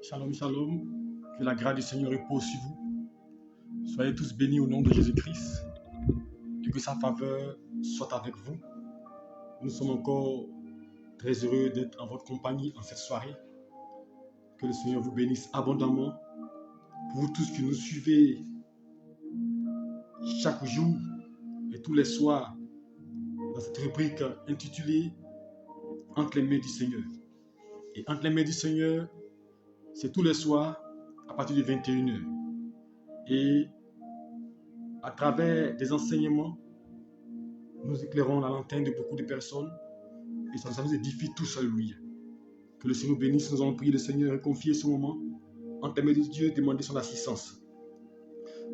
Shalom, shalom. Que la grâce du Seigneur repose sur vous. Soyez tous bénis au nom de Jésus-Christ. Et que sa faveur soit avec vous. Nous sommes encore très heureux d'être en votre compagnie en cette soirée. Que le Seigneur vous bénisse abondamment. Pour vous tous qui nous suivez chaque jour et tous les soirs dans cette rubrique intitulée Entre les mains du Seigneur. Et Entre les mains du Seigneur, c'est tous les soirs à partir de 21h. Et à travers des enseignements, nous éclairons la lanterne de beaucoup de personnes et ça nous édifie tous, alléluia. Que le Seigneur nous bénisse, nous allons prier le Seigneur et confier ce moment entre les mains de Dieu, demander son assistance.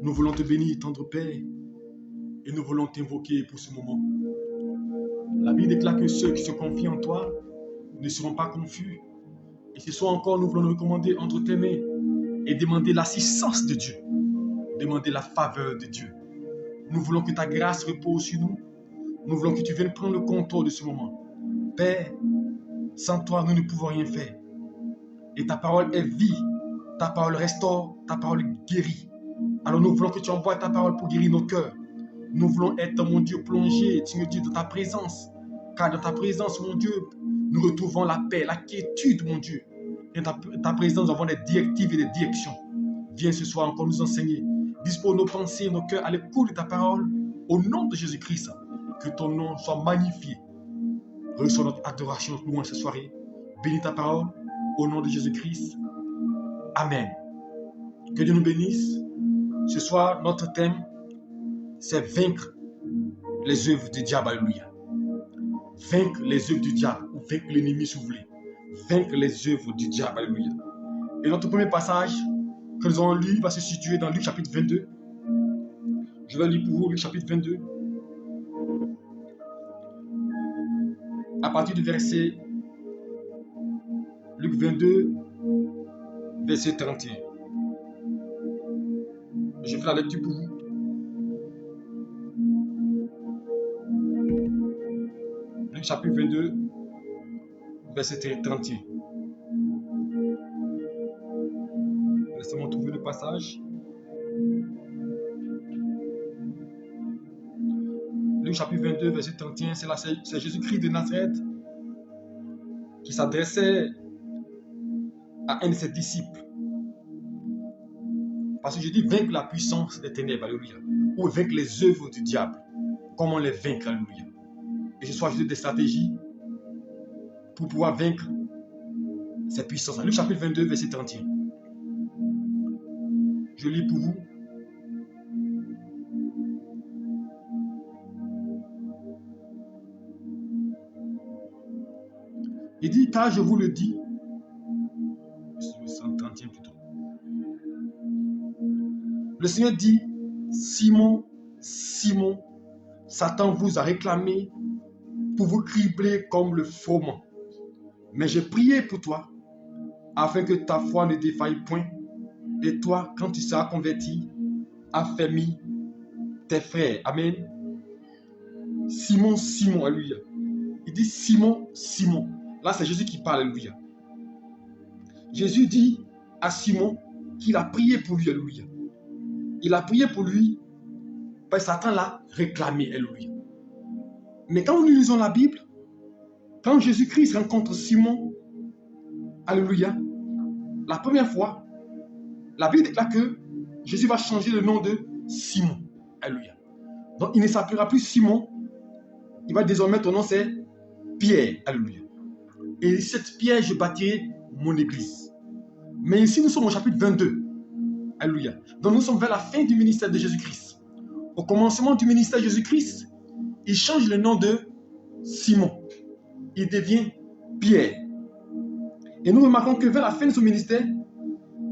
Nous voulons te bénir, tendre Père, et nous voulons t'invoquer pour ce moment. La Bible déclare que ceux qui se confient en toi ne seront pas confus. Et ce soir encore, nous voulons nous recommander entre tes mains et demander l'assistance de Dieu, demander la faveur de Dieu. Nous voulons que ta grâce repose sur nous. Nous voulons que tu viennes prendre le contrôle de ce moment. Père, sans toi, nous ne pouvons rien faire. Et ta parole est vie. Ta parole restaure. Ta parole guérit. Alors nous voulons que tu envoies ta parole pour guérir nos cœurs. Nous voulons être, mon Dieu, plongés, Seigneur Dieu, dans ta présence. Car dans ta présence, mon Dieu, nous retrouvons la paix, la quiétude, mon Dieu. Et dans ta présence, nous avons des directives et des directions. Viens ce soir encore nous enseigner. Dispose nos pensées, nos cœurs à l'écoute de ta parole. Au nom de Jésus-Christ, que ton nom soit magnifié. Reçois notre adoration, notre louange cette soirée. Bénis ta parole. Au nom de Jésus-Christ. Amen. Que Dieu nous bénisse. Ce soir, notre thème, c'est vaincre les œuvres du diable. Alléluia. Vaincre les œuvres du diable, ou vaincre l'ennemi si vous voulez. Vaincre les œuvres du diable. Alléluia. Et notre premier passage que nous allons lire va se situer dans Luc chapitre 22. Je vais lire pour vous Luc chapitre 22. À partir du verset Luc 22, verset 31. Je fais la lecture pour vous. Luc chapitre 22, verset 31. Laissez-moi trouver le passage. Luc chapitre 22, verset 31, c'est Jésus-Christ de Nazareth qui s'adressait à un de ses disciples. Parce que je dis vaincre la puissance des ténèbres, alléluia. Ou vaincre les œuvres du diable. Comment les vaincre, alléluia. Et ce soir, je donne des stratégies pour pouvoir vaincre ces puissances. Luc chapitre 22, verset 31. Je lis pour vous. Il dit, car je vous le dis, 131 plutôt. Le Seigneur dit, Simon, Simon, Satan vous a réclamé pour vous cribler comme le froment. Mais j'ai prié pour toi, afin que ta foi ne défaille point. Et toi, quand tu seras converti, affermis tes frères. Amen. Simon, Simon, alléluia. Il dit Simon, Simon. Là, c'est Jésus qui parle, alléluia. Jésus dit à Simon qu'il a prié pour lui, alléluia. Il a prié pour lui, parce que Satan l'a réclamé, alléluia. Mais quand nous lisons la Bible, quand Jésus-Christ rencontre Simon, alléluia, la première fois, la Bible déclare que Jésus va changer le nom de Simon, alléluia. Donc il ne s'appellera plus Simon, il va désormais, ton nom c'est Pierre, alléluia. Et cette pierre, je bâtirai mon église. Mais ici, nous sommes au chapitre 22, alléluia. Donc nous sommes vers la fin du ministère de Jésus-Christ. Au commencement du ministère de Jésus-Christ, il change le nom de Simon. Il devient Pierre. Et nous remarquons que vers la fin de son ministère,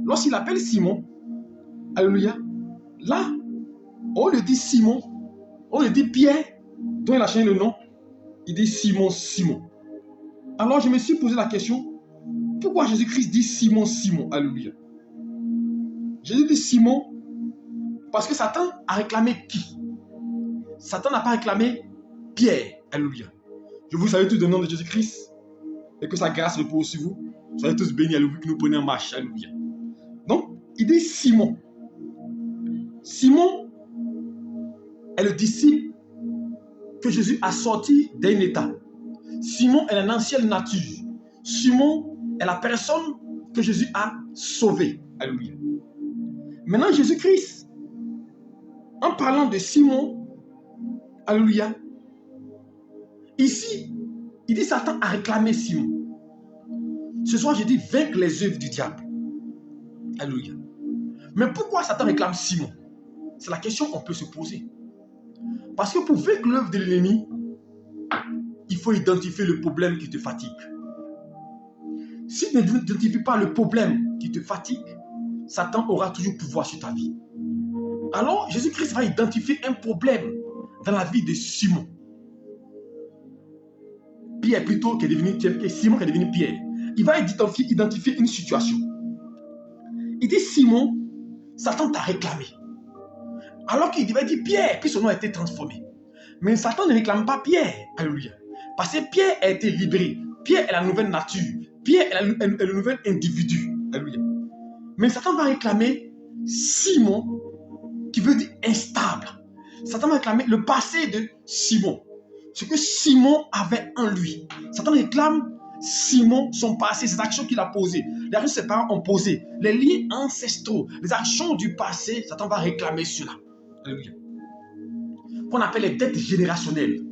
lorsqu'il appelle Simon, alléluia, là, on le dit Simon, on le dit Pierre, dont il a changé le nom, il dit Simon, Simon. Alors je me suis posé la question, pourquoi Jésus-Christ dit Simon, Simon, alléluia? Jésus dit Simon, parce que Satan a réclamé qui? Satan n'a pas réclamé Pierre, alléluia. Je vous salue tous au nom de Jésus-Christ et que sa grâce repose sur vous. Soyez tous bénis, alléluia, que nous prenions en marche, alléluia. Donc, il dit Simon. Simon est le disciple que Jésus a sorti d'un état. Simon est une ancienne nature. Simon est la personne que Jésus a sauvée. Alléluia. Maintenant, Jésus-Christ, en parlant de Simon, alléluia, ici, il dit Satan a réclamé Simon. Ce soir, je dis vaincre les œuvres du diable. Alléluia. Mais pourquoi Satan réclame Simon? C'est la question qu'on peut se poser. Parce que pour vaincre l'œuvre de l'ennemi, il faut identifier le problème qui te fatigue. Si tu n'identifies pas le problème qui te fatigue, Satan aura toujours pouvoir sur ta vie. Alors, Jésus-Christ va identifier un problème dans la vie de Simon. Pierre plutôt, qui est devenu Simon qui est devenu Pierre. Il va identifier une situation. Il dit Simon, Satan t'a réclamé. Alors qu'il devait dire Pierre, puis son nom a été transformé. Mais Satan ne réclame pas Pierre. Alléluia. Parce que Pierre a été libéré. Pierre est la nouvelle nature. Pierre est le nouvel individu. Alléluia. Mais Satan va réclamer Simon, qui veut dire instable. Satan va réclamer le passé de Simon. Ce que Simon avait en lui. Satan réclame Simon, son passé, ses actions qu'il a posées. Les actions que ses parents ont posées. Les liens ancestraux. Les actions du passé, Satan va réclamer cela. Alléluia. Qu'on appelle les dettes générationnelles.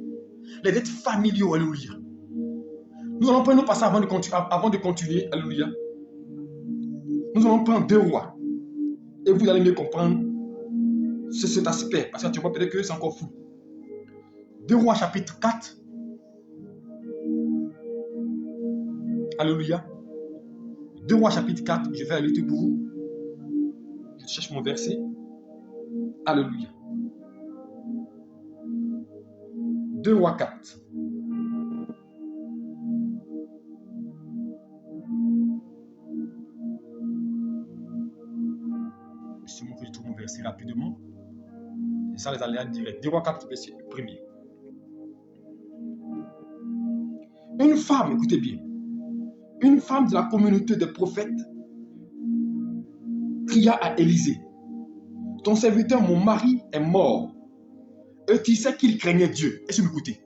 Les dettes familiaux. Alléluia. Nous allons prendre nos passages avant de continuer. Alléluia. Nous allons prendre 2 rois. Et vous allez mieux comprendre cet aspect. Parce que tu vois peut-être que c'est encore flou. 2 rois chapitre 4. Alléluia. 2 rois chapitre 4. Je vais aller pour vous. Je cherche mon verset. Alléluia. 2 rois 4. Laissez-moi que je trouve mon verset rapidement. Et ça, les aléas directs. 2 rois 4, verset 1er. Une femme, écoutez bien, une femme de la communauté des prophètes cria à Élisée, ton serviteur, mon mari, est mort. Et tu sais qu'il craignait Dieu. Est-ce que vous m'écoutez?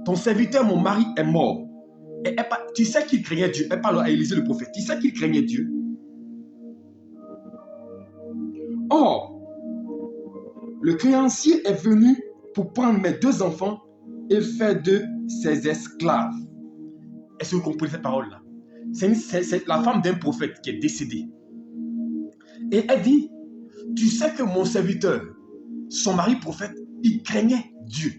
Ton serviteur, mon mari, est mort. Et tu sais qu'il craignait Dieu. Elle parle à Élisée le prophète. Tu sais qu'il craignait Dieu. Or, le créancier est venu pour prendre mes 2 enfants et faire d'eux ses esclaves. Est-ce que vous comprenez cette parole-là? C'est la femme d'un prophète qui est décédée. Et elle dit, tu sais que mon serviteur, son mari prophète, il craignait Dieu.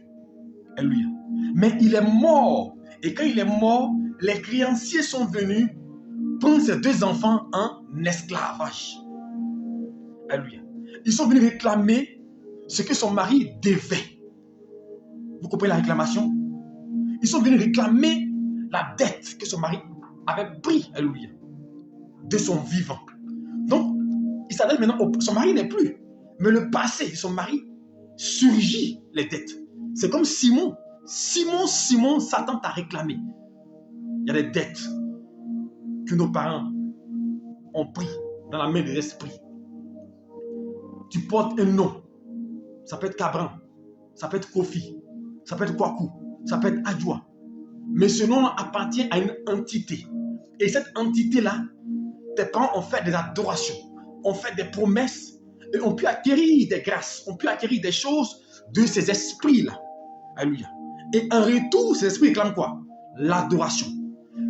Alléluia. Mais il est mort. Et quand il est mort, les créanciers sont venus prendre ses 2 enfants en esclavage. Alléluia. Ils sont venus réclamer ce que son mari devait. Vous comprenez la réclamation? Ils sont venus réclamer la dette que son mari avait pris, alléluia, de son vivant. Donc, il s'adresse maintenant son mari n'est plus. Mais le passé de son mari surgit les dettes. C'est comme Simon. Simon, Satan t'a réclamé. Il y a des dettes que nos parents ont pris dans la main de l'esprit. Tu portes un nom. Ça peut être Cabran, ça peut être Kofi, ça peut être Kwaku, ça peut être Adjoa. Mais ce nom appartient à une entité. Et cette entité-là, tes parents ont fait des adorations, ont fait des promesses et ont pu acquérir des grâces, ont pu acquérir des choses de ces esprits-là. Alléluia. Et en retour, ces esprits réclament quoi? L'adoration.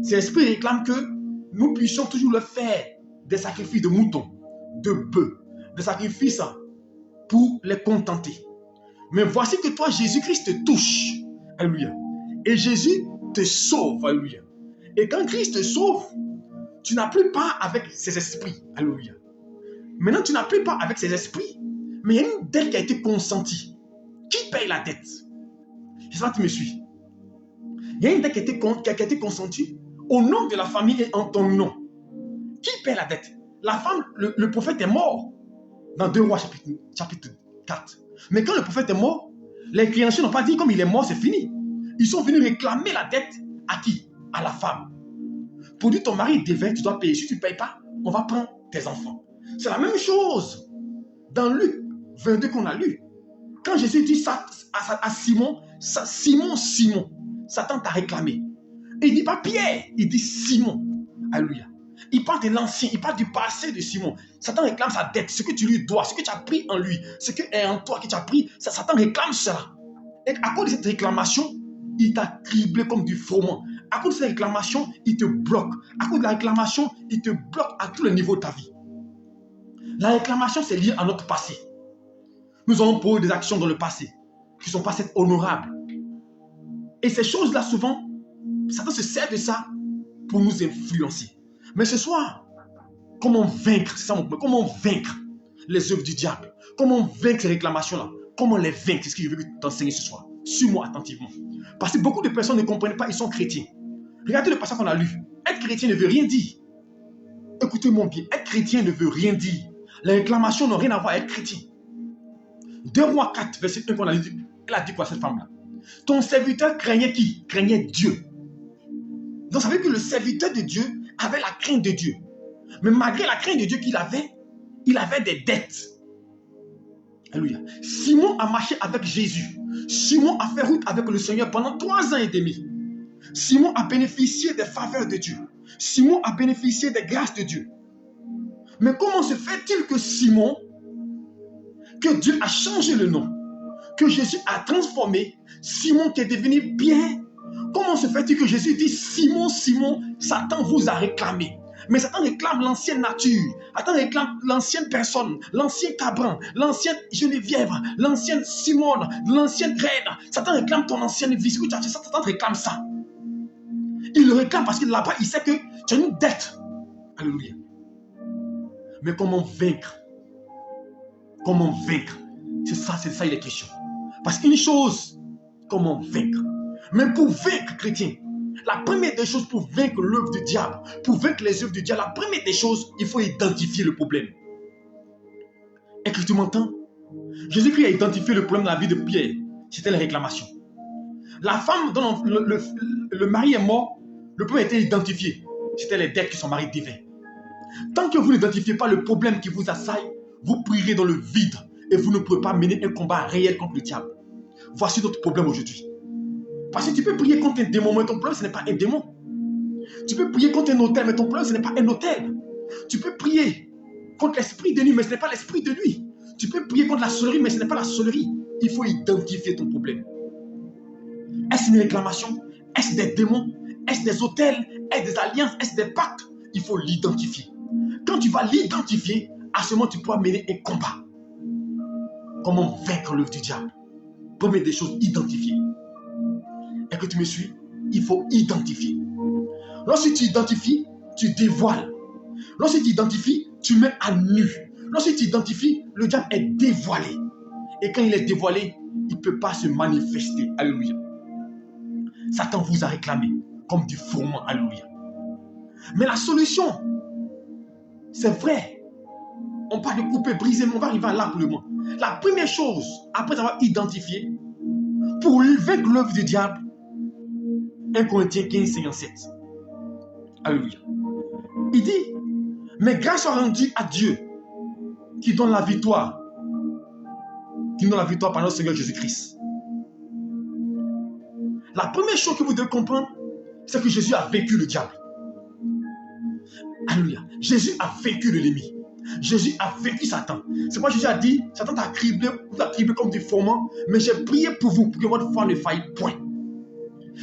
Ces esprits réclament que nous puissions toujours leur faire des sacrifices de moutons, de bœufs, des sacrifices pour les contenter. Mais voici que toi, Jésus-Christ te touche. Alléluia. Et Jésus te sauve. Alléluia. Et quand Christ te sauve, tu n'as plus pas avec ces esprits. Alléluia. Maintenant, tu n'as plus pas avec ces esprits, mais il y a une dette qui a été consentie. Qui paye la dette? J'espère que tu me suis. Il y a une dette qui a été consentie au nom de la famille et en ton nom. Qui paye la dette? La femme, le prophète est mort dans 2 rois chapitre 4. Mais quand le prophète est mort, les créanciers n'ont pas dit comme il est mort, c'est fini. Ils sont venus réclamer la dette à qui? À la femme. Pour dire ton mari est dévin, tu dois payer. Si tu ne payes pas, on va prendre tes enfants. C'est la même chose dans Luc 22 qu'on a lu. Quand Jésus dit ça à Simon, Simon, Satan t'a réclamé. Et il ne dit pas Pierre, il dit Simon. Alléluia. Il parle de l'ancien, il parle du passé de Simon. Satan réclame sa dette, ce que tu lui dois, ce que tu as pris en lui, ce qui est en toi que tu as pris, Satan réclame cela. Et à cause de cette réclamation, il t'a criblé comme du froment. À cause de cette réclamation, il te bloque. À cause de la réclamation, il te bloque à tous les niveaux de ta vie. La réclamation, c'est lié à notre passé. Nous avons posé des actions dans le passé qui ne sont pas honorables. Et ces choses-là, souvent, Satan se sert de ça pour nous influencer. Mais ce soir, comment vaincre, c'est ça mon point, comment vaincre les œuvres du diable? Comment vaincre ces réclamations-là? Comment les vaincre? C'est ce que je veux t'enseigner ce soir. Suis-moi attentivement. Parce que beaucoup de personnes ne comprennent pas, ils sont chrétiens. Regardez le passage qu'on a lu. Être chrétien ne veut rien dire. Écoutez-moi bien, être chrétien ne veut rien dire. Les réclamations n'ont rien à voir avec être chrétien. 2 Rois 4, verset 1 qu'on a lu, elle a dit quoi cette femme-là? Ton serviteur craignait qui? Craignait Dieu. Donc ça veut dire que le serviteur de Dieu avait la crainte de Dieu. Mais malgré la crainte de Dieu qu'il avait, il avait des dettes. Alléluia. Simon a marché avec Jésus. Simon a fait route avec le Seigneur pendant 3 ans et demi. Simon a bénéficié des faveurs de Dieu. Simon a bénéficié des grâces de Dieu. Mais comment se fait-il que Simon, que Dieu a changé le nom, que Jésus a transformé, Simon qui est devenu Pierre, comment se fait-il que Jésus dit Simon, Simon, Satan vous a réclamé? Mais Satan réclame l'ancienne nature, Satan réclame l'ancienne personne, l'ancien Cabran, l'ancienne Geneviève, l'ancienne Simone, l'ancienne reine. Satan réclame ton ancienne vie. Ce que tu as fait, Satan réclame ça. Il le réclame parce que là-bas, il sait que tu as une dette. Alléluia. Mais comment vaincre? Comment vaincre? C'est ça il est question. Parce qu'une chose, comment vaincre? Même pour vaincre chrétien, la première des choses pour vaincre l'œuvre du diable, pour vaincre les œuvres du diable, la première des choses, il faut identifier le problème. Est-ce que tu m'entends? Jésus-Christ a identifié le problème dans la vie de Pierre. C'était la réclamation. La femme dont le mari est mort, le problème a été identifié. C'était les dettes que son mari devait. Tant que vous n'identifiez pas le problème qui vous assaille, vous prierez dans le vide et vous ne pourrez pas mener un combat réel contre le diable. Voici notre problème aujourd'hui. Parce que tu peux prier contre un démon, mais ton problème, ce n'est pas un démon. Tu peux prier contre un autel, mais ton problème, ce n'est pas un autel. Tu peux prier contre l'esprit de nuit, mais ce n'est pas l'esprit de nuit. Tu peux prier contre la sorcellerie, mais ce n'est pas la sorcellerie. Il faut identifier ton problème. Est-ce une réclamation? Est-ce des démons? Est-ce des autels? Est-ce des alliances? Est-ce des pactes? Il faut l'identifier. Quand tu vas l'identifier, à ce moment, tu pourras mener un combat. Comment vaincre l'œuvre du diable? Première des choses, identifier. Est-ce que tu me suis? Il faut identifier. Lorsque tu identifies, tu dévoiles. Lorsque tu identifies, tu mets à nu. Lorsque tu identifies, le diable est dévoilé. Et quand il est dévoilé, il ne peut pas se manifester. Alléluia. Satan vous a réclamé comme du fourment. Alléluia. Mais la solution, c'est vrai. On parle de couper, briser, mais on va arriver à là pour le moment. La première chose, après avoir identifié, pour vaincre l'œuvre du diable, 1 Corinthiens 15, 57. Alléluia. Il dit, mais grâce soit rendue à Dieu qui donne la victoire. Qui donne la victoire par notre Seigneur Jésus-Christ. La première chose que vous devez comprendre, c'est que Jésus a vaincu le diable. Alléluia. Jésus a vaincu l'ennemi. Jésus a vaincu Satan. C'est pourquoi Jésus a dit, Satan t'a criblé comme du fourment, mais j'ai prié pour vous, pour que votre foi ne faille point.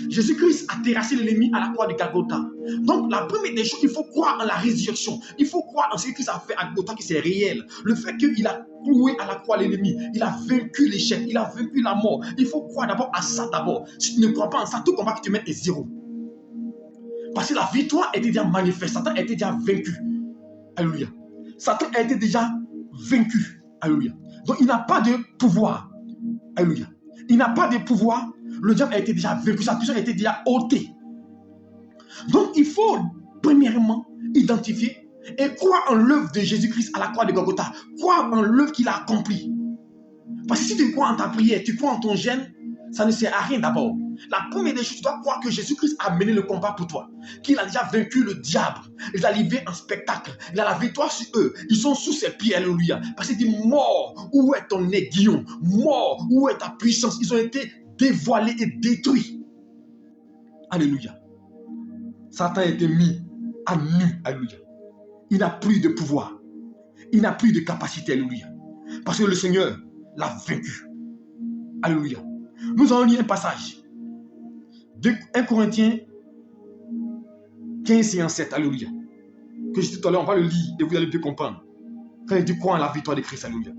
Jésus-Christ a terrassé l'ennemi à la croix de Golgotha. Donc, la première des choses, il faut croire en la résurrection. Il faut croire en ce que Christ a fait à Golgotha, que c'est réel. Le fait qu'il a cloué à la croix l'ennemi, il a vaincu l'échec, il a vaincu la mort. Il faut croire d'abord à ça d'abord. Si tu ne crois pas en ça, tout combat que tu mets est zéro. Parce que la victoire était déjà manifeste. Satan était déjà vaincu. Alléluia. Satan a été déjà vaincu. Alléluia. Donc, il n'a pas de pouvoir. Alléluia. Il n'a pas de pouvoir. Le diable a été déjà vaincu. Sa puissance a été déjà ôtée. Donc, il faut, premièrement, identifier et croire en l'œuvre de Jésus-Christ à la croix de Golgotha. Croire en l'œuvre qu'il a accomplie. Parce que si tu crois en ta prière, tu crois en ton jeûne, ça ne sert à rien d'abord. La première des choses, tu dois croire que Jésus-Christ a mené le combat pour toi. Qu'il a déjà vaincu le diable. Il a livré un spectacle. Il a la victoire sur eux. Ils sont sous ses pieds, alléluia. Parce qu'il dit, mort, où est ton aiguillon? Mort, où est ta puissance? Ils ont été dévoilés et détruits. Alléluia. Satan a été mis à nu, alléluia. Il n'a plus de pouvoir. Il n'a plus de capacité, alléluia. Parce que le Seigneur l'a vaincu. Alléluia. Nous allons lire un passage. 1 Corinthiens 15 et 7, alléluia. Que je dis tout à l'heure, on va le lire et vous allez bien comprendre. Quand il dit quoi en la victoire de Christ, alléluia.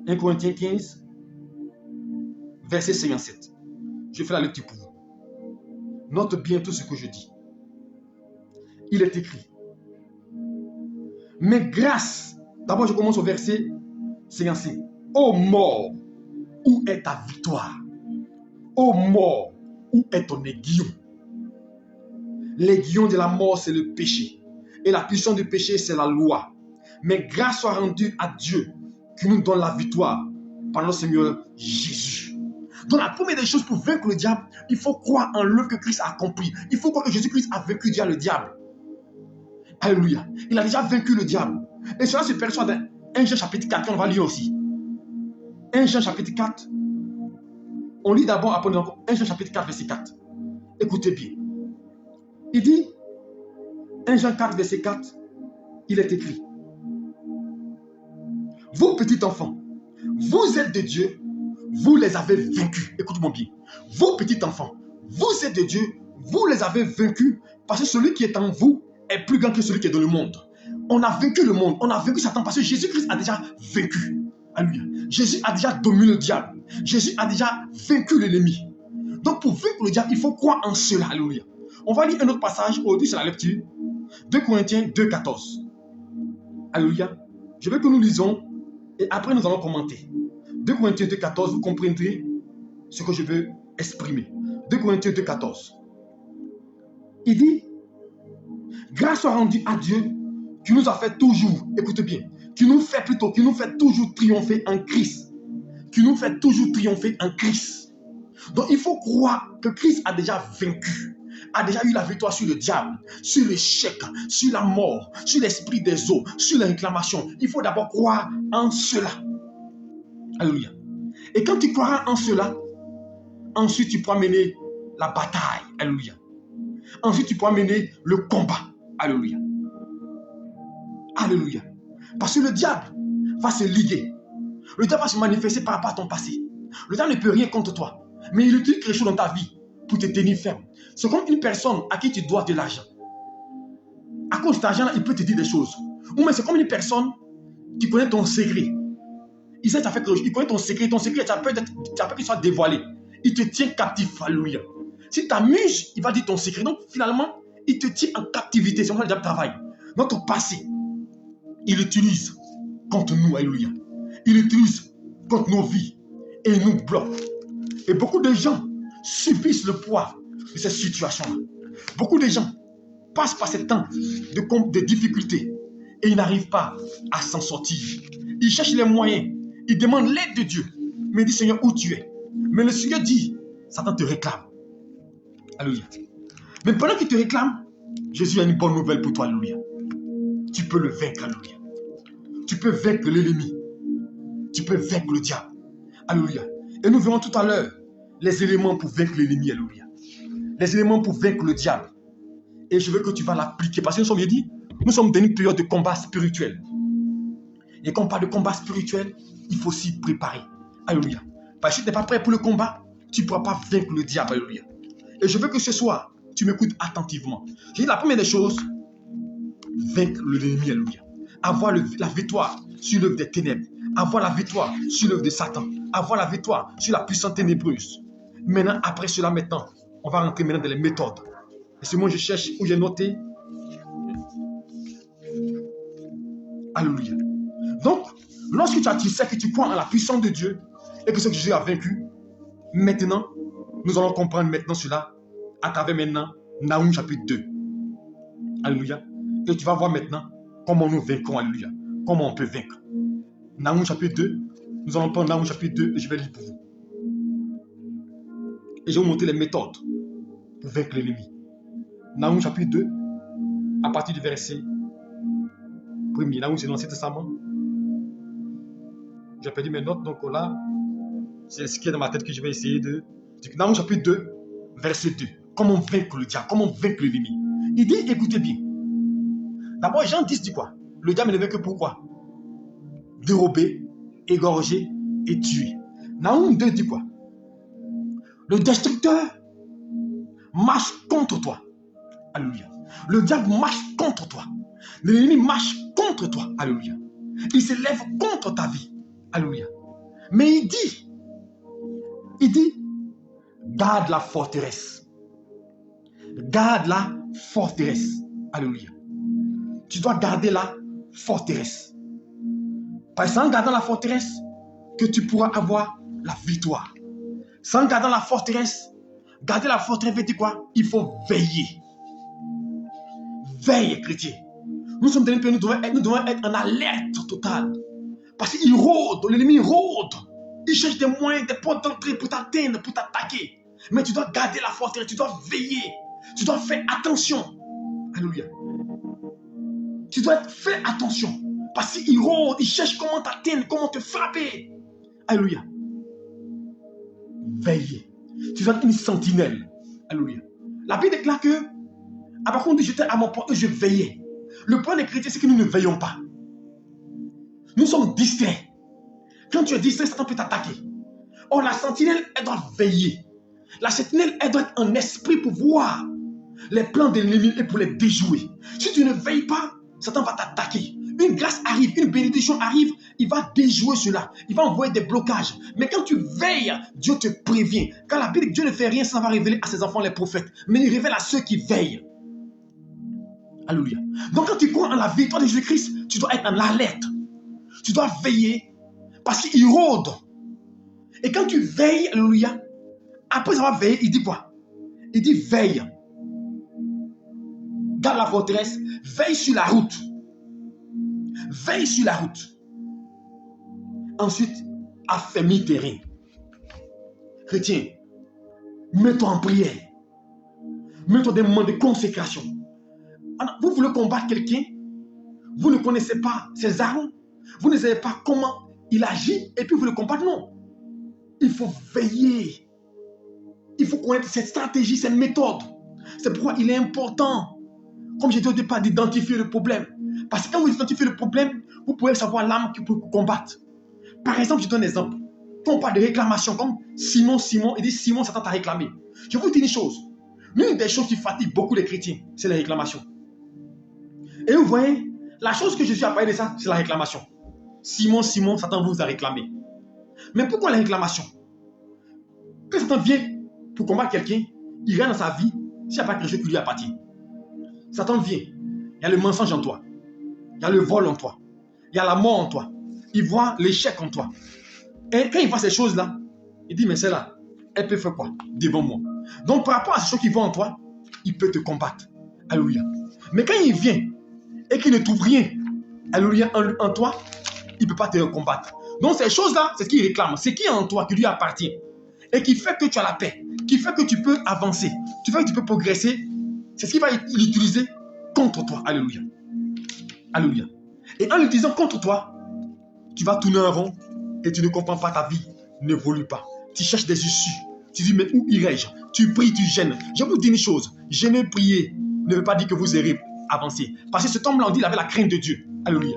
1 Corinthiens 15, verset 57. Je fais la lecture pour vous. Note bien tout ce que je dis. Il est écrit. Mais grâce, d'abord je commence au verset 55. Ô mort, où est ta victoire? Ô mort, où est ton aiguillon? L'aiguillon de la mort, c'est le péché. Et la puissance du péché, c'est la loi. Mais grâce soit rendue à Dieu qui nous donne la victoire par notre Seigneur Jésus. Donc la première des choses pour vaincre le diable, il faut croire en l'œuvre que Christ a accomplie. Il faut croire que Jésus-Christ a vaincu déjà le diable. Alléluia. Il a déjà vaincu le diable. Et cela se perçoit dans 1 Jean chapitre 4, on va lire aussi. 1 Jean chapitre 4. On lit d'abord, après 1 Jean chapitre 4, verset 4. Écoutez bien. Il dit, 1 Jean 4, verset 4, il est écrit. Vous, petits enfants, vous êtes de Dieu, vous les avez vaincus. Écoute-moi bien. Vous, petits enfants, vous êtes de Dieu, vous les avez vaincus, parce que celui qui est en vous est plus grand que celui qui est dans le monde. On a vaincu le monde, on a vaincu Satan, parce que Jésus-Christ a déjà vaincu. Alléluia. Jésus a déjà dominé le diable. Jésus a déjà vaincu l'ennemi. Donc pour vaincre le diable, il faut croire en cela. Alléluia. On va lire un autre passage, aujourd'hui c'est la lecture. 2 Corinthiens 2, 14. Alléluia. Je veux que nous lisons et après nous allons commenter. 2 Corinthiens 2, 14, vous comprendrez ce que je veux exprimer. 2 Corinthiens 2, 14. Il dit, grâce soit rendue à Dieu qui nous a fait toujours, écoutez bien, qui nous fait toujours triompher en Christ. Qui nous fait toujours triompher en Christ. Donc il faut croire que Christ a déjà vaincu, a déjà eu la victoire sur le diable, sur l'échec, sur la mort, sur l'esprit des eaux, sur la réclamation. Il faut d'abord croire en cela. Alléluia. Et quand tu croiras en cela, ensuite tu pourras mener la bataille. Alléluia. Ensuite tu pourras mener le combat. Alléluia. Alléluia. Parce que le diable va se liguer. Le diable va se manifester par rapport à ton passé. Le diable ne peut rien contre toi. Mais il utilise quelque chose dans ta vie pour te tenir ferme. C'est comme une personne à qui tu dois de l'argent. À cause de cet argent-là, il peut te dire des choses. Ou mais c'est comme une personne qui connaît ton secret. Il sait que tu as fait quelque chose. Il connaît ton secret. Ton secret, tu as peur qu'il soit dévoilé. Il te tient captif. Alléluia. Si tu t'amuses, il va dire ton secret. Donc finalement, il te tient en captivité. C'est comme ça que le diable travaille. Notre passé, il l'utilise contre nous. Alléluia. Il l'utilise contre nos vies. Et il nous bloque. Et beaucoup de gens subissent le poids de cette situation-là. Beaucoup de gens passent par ces temps de difficultés et ils n'arrivent pas à s'en sortir. Ils cherchent les moyens. Ils demandent l'aide de Dieu. Mais ils disent, Seigneur, où tu es? Mais le Seigneur dit, Satan te réclame. Alléluia. Mais pendant qu'il te réclame, Jésus a une bonne nouvelle pour toi. Alléluia. Tu peux le vaincre. Alléluia. Tu peux vaincre l'ennemi. Tu peux vaincre le diable. Alléluia. Et nous verrons tout à l'heure les éléments pour vaincre l'ennemi. Alléluia. Les éléments pour vaincre le diable. Et je veux que tu vas l'appliquer. Parce que nous sommes dans une période de combat spirituel. Et quand on parle de combat spirituel, il faut s'y préparer. Alléluia. Parce que si tu n'es pas prêt pour le combat, tu ne pourras pas vaincre le diable. Alléluia. Et je veux que ce soir, tu m'écoutes attentivement. Je dis la première des choses, vaincre l'ennemi. Alléluia. Avoir la victoire sur l'œuvre des ténèbres. Avoir la victoire sur l'œuvre de Satan. Avoir la victoire sur la puissance ténébreuse. Maintenant, après cela, on va rentrer maintenant dans les méthodes. Et c'est moi je cherche où j'ai noté. Alléluia. Donc, lorsque tu sais que tu crois en la puissance de Dieu et que ce que Jésus a vaincu, maintenant, nous allons comprendre maintenant cela à travers maintenant Naoum chapitre 2. Alléluia. Et tu vas voir maintenant comment nous vaincrons. Alléluia. Comment on peut vaincre. Naoum chapitre 2. Nous allons prendre Naoum chapitre 2 et je vais lire pour vous. Et je vais vous montrer les méthodes pour vaincre l'ennemi. Naoum chapitre 2, à partir du verset 1er. Naoum, c'est l'Ancien Testament. J'ai perdu mes notes, donc là, c'est ce qui est dans ma tête que je vais essayer de... Naoum chapitre 2, verset 2. Comment vaincre le diable, comment vaincre l'ennemi. Il dit, écoutez bien. D'abord, Jean 10 dit quoi? Le diable ne veut que pourquoi? Dérober, égorger et tuer. Naoum 2 dit quoi? Le destructeur marche contre toi. Alléluia. Le diable marche contre toi. L'ennemi marche contre toi. Alléluia. Il se lève contre ta vie. Alléluia. Mais il dit, garde la forteresse. Garde la forteresse. Alléluia. Tu dois garder la forteresse. Parce que c'est en gardant la forteresse que tu pourras avoir la victoire. C'est en gardant la forteresse. Garder la forteresse veut dire quoi? Il faut veiller. Veille, chrétien. Nous sommes dans un pays, nous devons être en alerte totale. Parce qu'il rôde, l'ennemi rôde. Il cherche des moyens, des portes d'entrée pour t'atteindre, pour t'attaquer. Mais tu dois garder la forteresse, tu dois veiller. Tu dois faire attention. Alléluia. Tu dois faire attention. Parce qu'il rôde, il cherche comment t'atteindre, comment te frapper. Alléluia. Veillez. Tu dois être une sentinelle. Alléluia. La Bible déclare que, après qu'on dit j'étais à mon poste, je veillais. Le point des chrétiens, c'est que nous ne veillons pas. Nous sommes distraits. Quand tu es distrait, Satan peut t'attaquer. Or, la sentinelle, elle doit veiller. La sentinelle, elle doit être en esprit pour voir les plans de l'ennemi et pour les déjouer. Si tu ne veilles pas, Satan va t'attaquer. Une grâce arrive, une bénédiction arrive, il va déjouer cela. Il va envoyer des blocages. Mais quand tu veilles, Dieu te prévient. Car la Bible, Dieu ne fait rien sans avoir révélé à ses enfants les prophètes. Mais il révèle à ceux qui veillent. Alléluia. Donc quand tu crois en la victoire de Jésus-Christ, tu dois être en alerte. Tu dois veiller parce qu'il rôde. Et quand tu veilles, alléluia, après avoir veillé, il dit quoi? Il dit veille. Garde la forteresse, veille sur la route. Veille sur la route. Ensuite, affermis tes reins. Chrétien, mets-toi en prière. Mets-toi des moments de consécration. Vous voulez combattre quelqu'un, vous ne connaissez pas ses armes, vous ne savez pas comment il agit, et puis vous le combattez. Non. Il faut veiller. Il faut connaître cette stratégie, cette méthode. C'est pourquoi il est important, comme j'ai dit au départ, d'identifier le problème. Parce que quand vous identifiez le problème, vous pouvez savoir l'arme qui peut vous combattre. Par exemple, je donne un exemple. Quand on parle de réclamation, comme Simon, il dit Simon s'attend à réclamer. Je vous dis une chose. L'une des choses qui fatigue beaucoup les chrétiens, c'est la réclamation. Et vous voyez, la chose que je suis à parler de ça, c'est la réclamation. Simon, Satan vous a réclamé. Mais pourquoi la réclamation? Quand Satan vient pour combattre quelqu'un, il vient dans sa vie, s'il n'y a pas quelque chose qui lui appartient. Satan vient, il y a le mensonge en toi, il y a le vol en toi, il y a la mort en toi, il voit l'échec en toi. Et quand il voit ces choses-là, il dit, mais celle-là, elle peut faire quoi devant moi? Donc par rapport à ces choses qui vont en toi, il peut te combattre. Alléluia. Mais quand il vient et qu'il ne trouve rien, alléluia, en toi, il ne peut pas te combattre. Donc ces choses-là, c'est ce qu'il réclame. C'est qui est en toi, qui lui appartient. Et qui fait que tu as la paix. Qui fait que tu peux avancer. Qui fait que tu peux progresser. C'est ce qu'il va l'utiliser contre toi. Alléluia. Alléluia. Et en l'utilisant contre toi, tu vas tourner en rond et tu ne comprends pas, ta vie n'évolue pas. Tu cherches des issues. Tu dis, mais où irai-je? Tu pries, tu gênes. Je vous dis une chose. Gêner, prier ne veut pas dire que vous irez avancer. Parce que cet homme-là, on dit, il avait la crainte de Dieu. Alléluia.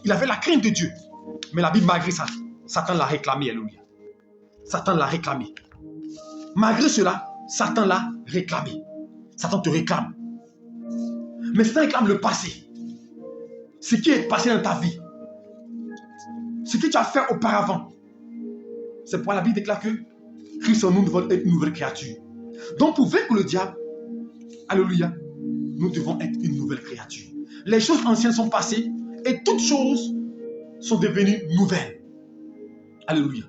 Il avait la crainte de Dieu. Mais la Bible, malgré ça, Satan l'a réclamé. Alléluia. Satan l'a réclamé. Malgré cela, Satan l'a réclamé. Satan te réclame. Mais Satan réclame le passé. Ce qui est passé dans ta vie. Ce que tu as fait auparavant. C'est pourquoi la Bible déclare que Christ en nous devons être une nouvelle créature. Donc pour vaincre le diable, alléluia, nous devons être une nouvelle créature. Les choses anciennes sont passées et toutes choses sont devenues nouvelles. Alléluia.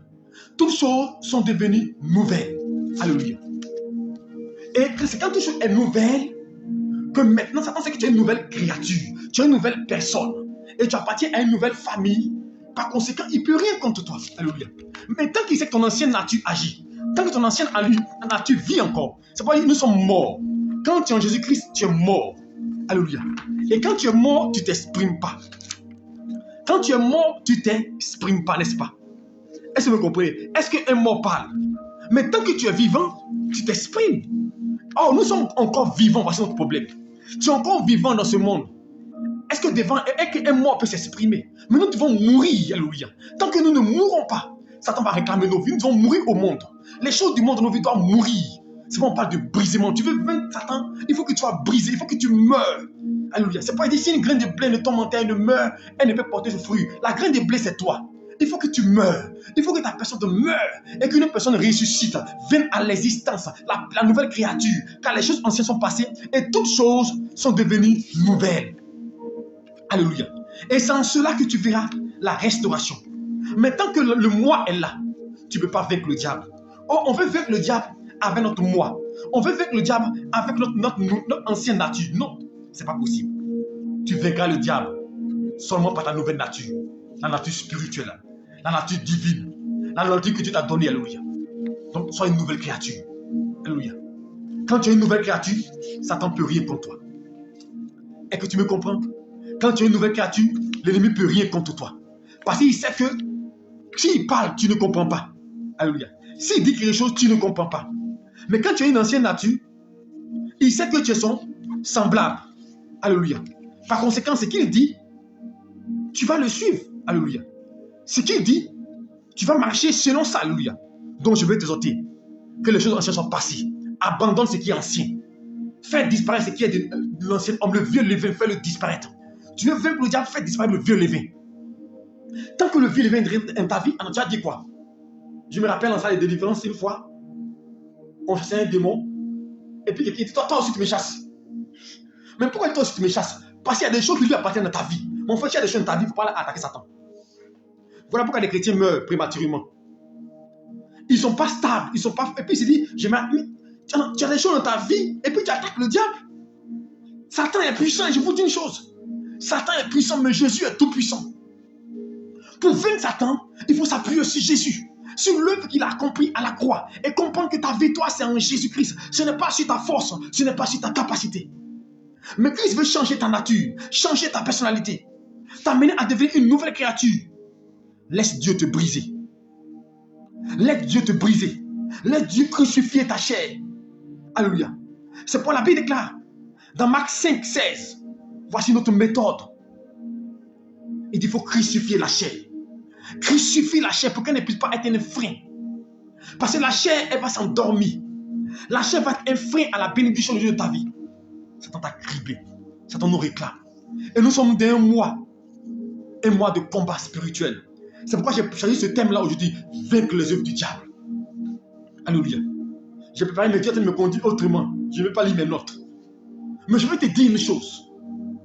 Toutes choses sont devenues nouvelles. Alléluia. Et c'est quand toute chose est nouvelle que maintenant, Satan sait que tu es une nouvelle créature. Tu es une nouvelle personne. Et tu appartiens à une nouvelle famille. Par conséquent, il ne peut rien contre toi. Alléluia. Mais tant qu'il sait que ton ancienne nature agit, Tant que ton ancienne nature vit encore, c'est pas dire que nous sommes morts. Quand tu es en Jésus-Christ, tu es mort. Alléluia. Et quand tu es mort, tu ne t'exprimes pas. Quand tu es mort, tu ne t'exprimes pas, n'est-ce pas? Est-ce que vous comprenez? Est-ce qu'un mort parle? Mais tant que tu es vivant, tu t'exprimes. Oh, nous sommes encore vivants, voici notre problème. Tu es encore vivant dans ce monde. Est-ce qu'un mort peut s'exprimer? Mais nous devons mourir, alléluia. Tant que nous ne mourrons pas, Satan va réclamer nos vies. Nous devons mourir au monde. Les choses du monde de nos vies doivent mourir. C'est pas on parle de brisement. Tu veux vaincre Satan, il faut que tu sois brisé, il faut que tu meurs. Alléluia. C'est pas dire si une graine de blé ne tombe en terre, elle ne meurt, elle ne peut porter ce fruit. La graine de blé, c'est toi. Il faut que tu meurs. Il faut que ta personne te meure et qu'une personne ressuscite, vienne à l'existence, la nouvelle créature. Car les choses anciennes sont passées et toutes choses sont devenues nouvelles. Alléluia. Et c'est en cela que tu verras la restauration. Mais tant que le moi est là, tu ne peux pas vaincre le diable. Oh, on veut vaincre le diable avec notre moi. On veut vaincre le diable avec notre ancienne nature. Non, ce n'est pas possible. Tu vaincras le diable seulement par ta nouvelle nature. La nature spirituelle, la nature divine, la nature que Dieu t'a donnée. Alléluia. Donc, sois une nouvelle créature. Alléluia. Quand tu es une nouvelle créature, Satan ne peut rien contre toi. Est-ce que tu me comprends? Quand tu es une nouvelle créature, l'ennemi ne peut rien contre toi. Parce qu'il sait que s'il parle, tu ne comprends pas. Alléluia. S'il dit quelque chose, tu ne comprends pas. Mais quand tu es une ancienne nature, il sait que tu es son semblable. Alléluia. Par conséquent, ce qu'il dit, tu vas le suivre. Alléluia. Ce qu'il dit, tu vas marcher selon ça. Alléluia. Donc je vais t'exhorter que les choses anciennes soient passées. Abandonne ce qui est ancien. Fais disparaître ce qui est de l'ancien homme. Le vieux levain, fais-le disparaître. Tu veux vaincre le diable, fais disparaître le vieux levain. Tant que le vieux levain est dans ta vie, tu as dit quoi? Je me rappelle en salle de délivrance une fois, on chassait un démon, et puis quelqu'un dit, toi aussi tu me chasses. Mais pourquoi toi aussi tu me chasses? Parce qu'il y a des choses qui lui appartiennent dans ta vie. Mon frère, il y a des choses dans ta vie, il ne faut pas attaquer Satan. Voilà pourquoi les chrétiens meurent prématurément. Ils ne sont pas stables, ils sont pas... Et puis il se dit, tu as des choses dans ta vie, et puis tu attaques le diable. Satan est puissant, et je vous dis une chose. Satan est puissant, mais Jésus est tout puissant. Pour vaincre Satan, il faut s'appuyer sur Jésus, sur l'œuvre qu'il a accomplie à la croix, et comprendre que ta vie, toi, c'est en Jésus-Christ. Ce n'est pas sur ta force, ce n'est pas sur ta capacité. Mais Christ veut changer ta nature, changer ta personnalité, t'amener à devenir une nouvelle créature. Laisse Dieu te briser. Laisse Dieu te briser. Laisse Dieu crucifier ta chair. Alléluia. C'est pourquoi la Bible déclare, dans Marc 5, 16, voici notre méthode. Il dit qu'il faut crucifier la chair. Crucifier la chair pour qu'elle ne puisse pas être un frein. Parce que la chair, elle va s'endormir. La chair va être un frein à la bénédiction de ta vie. Satan t'a criblé. Satan nous réclame. Et nous sommes dans un mois de combat spirituel. C'est pourquoi j'ai choisi ce thème-là aujourd'hui. Vaincre les œuvres du diable. Alléluia. J'ai préparé mes dieux, me conduire autrement. Je ne vais pas lire mes notes. Mais je vais te dire une chose.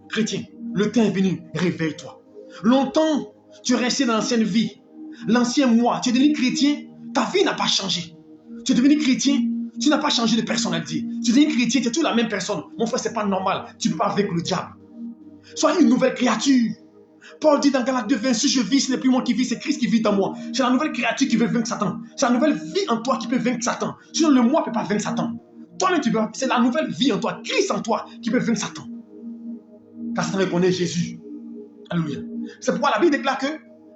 Chrétien, le temps est venu. Réveille-toi. Longtemps, tu es resté dans l'ancienne vie. L'ancien moi. Tu es devenu chrétien. Ta vie n'a pas changé. Tu es devenu chrétien. Tu n'as pas changé de personnalité. Tu es devenu chrétien. Tu es toujours la même personne. Mon frère, ce n'est pas normal. Tu ne peux pas vaincre le diable. Sois une nouvelle créature. Paul dit dans Galates 2:20, si je vis, ce n'est plus moi qui vis, c'est Christ qui vit en moi. C'est la nouvelle créature qui veut vaincre Satan. C'est la nouvelle vie en toi qui peut vaincre Satan. Sinon, le moi ne peut pas vaincre Satan. Toi-même, tu peux. C'est la nouvelle vie en toi, Christ en toi, qui peut vaincre Satan. Car Satan reconnaît Jésus. Alléluia. C'est pourquoi la Bible déclare que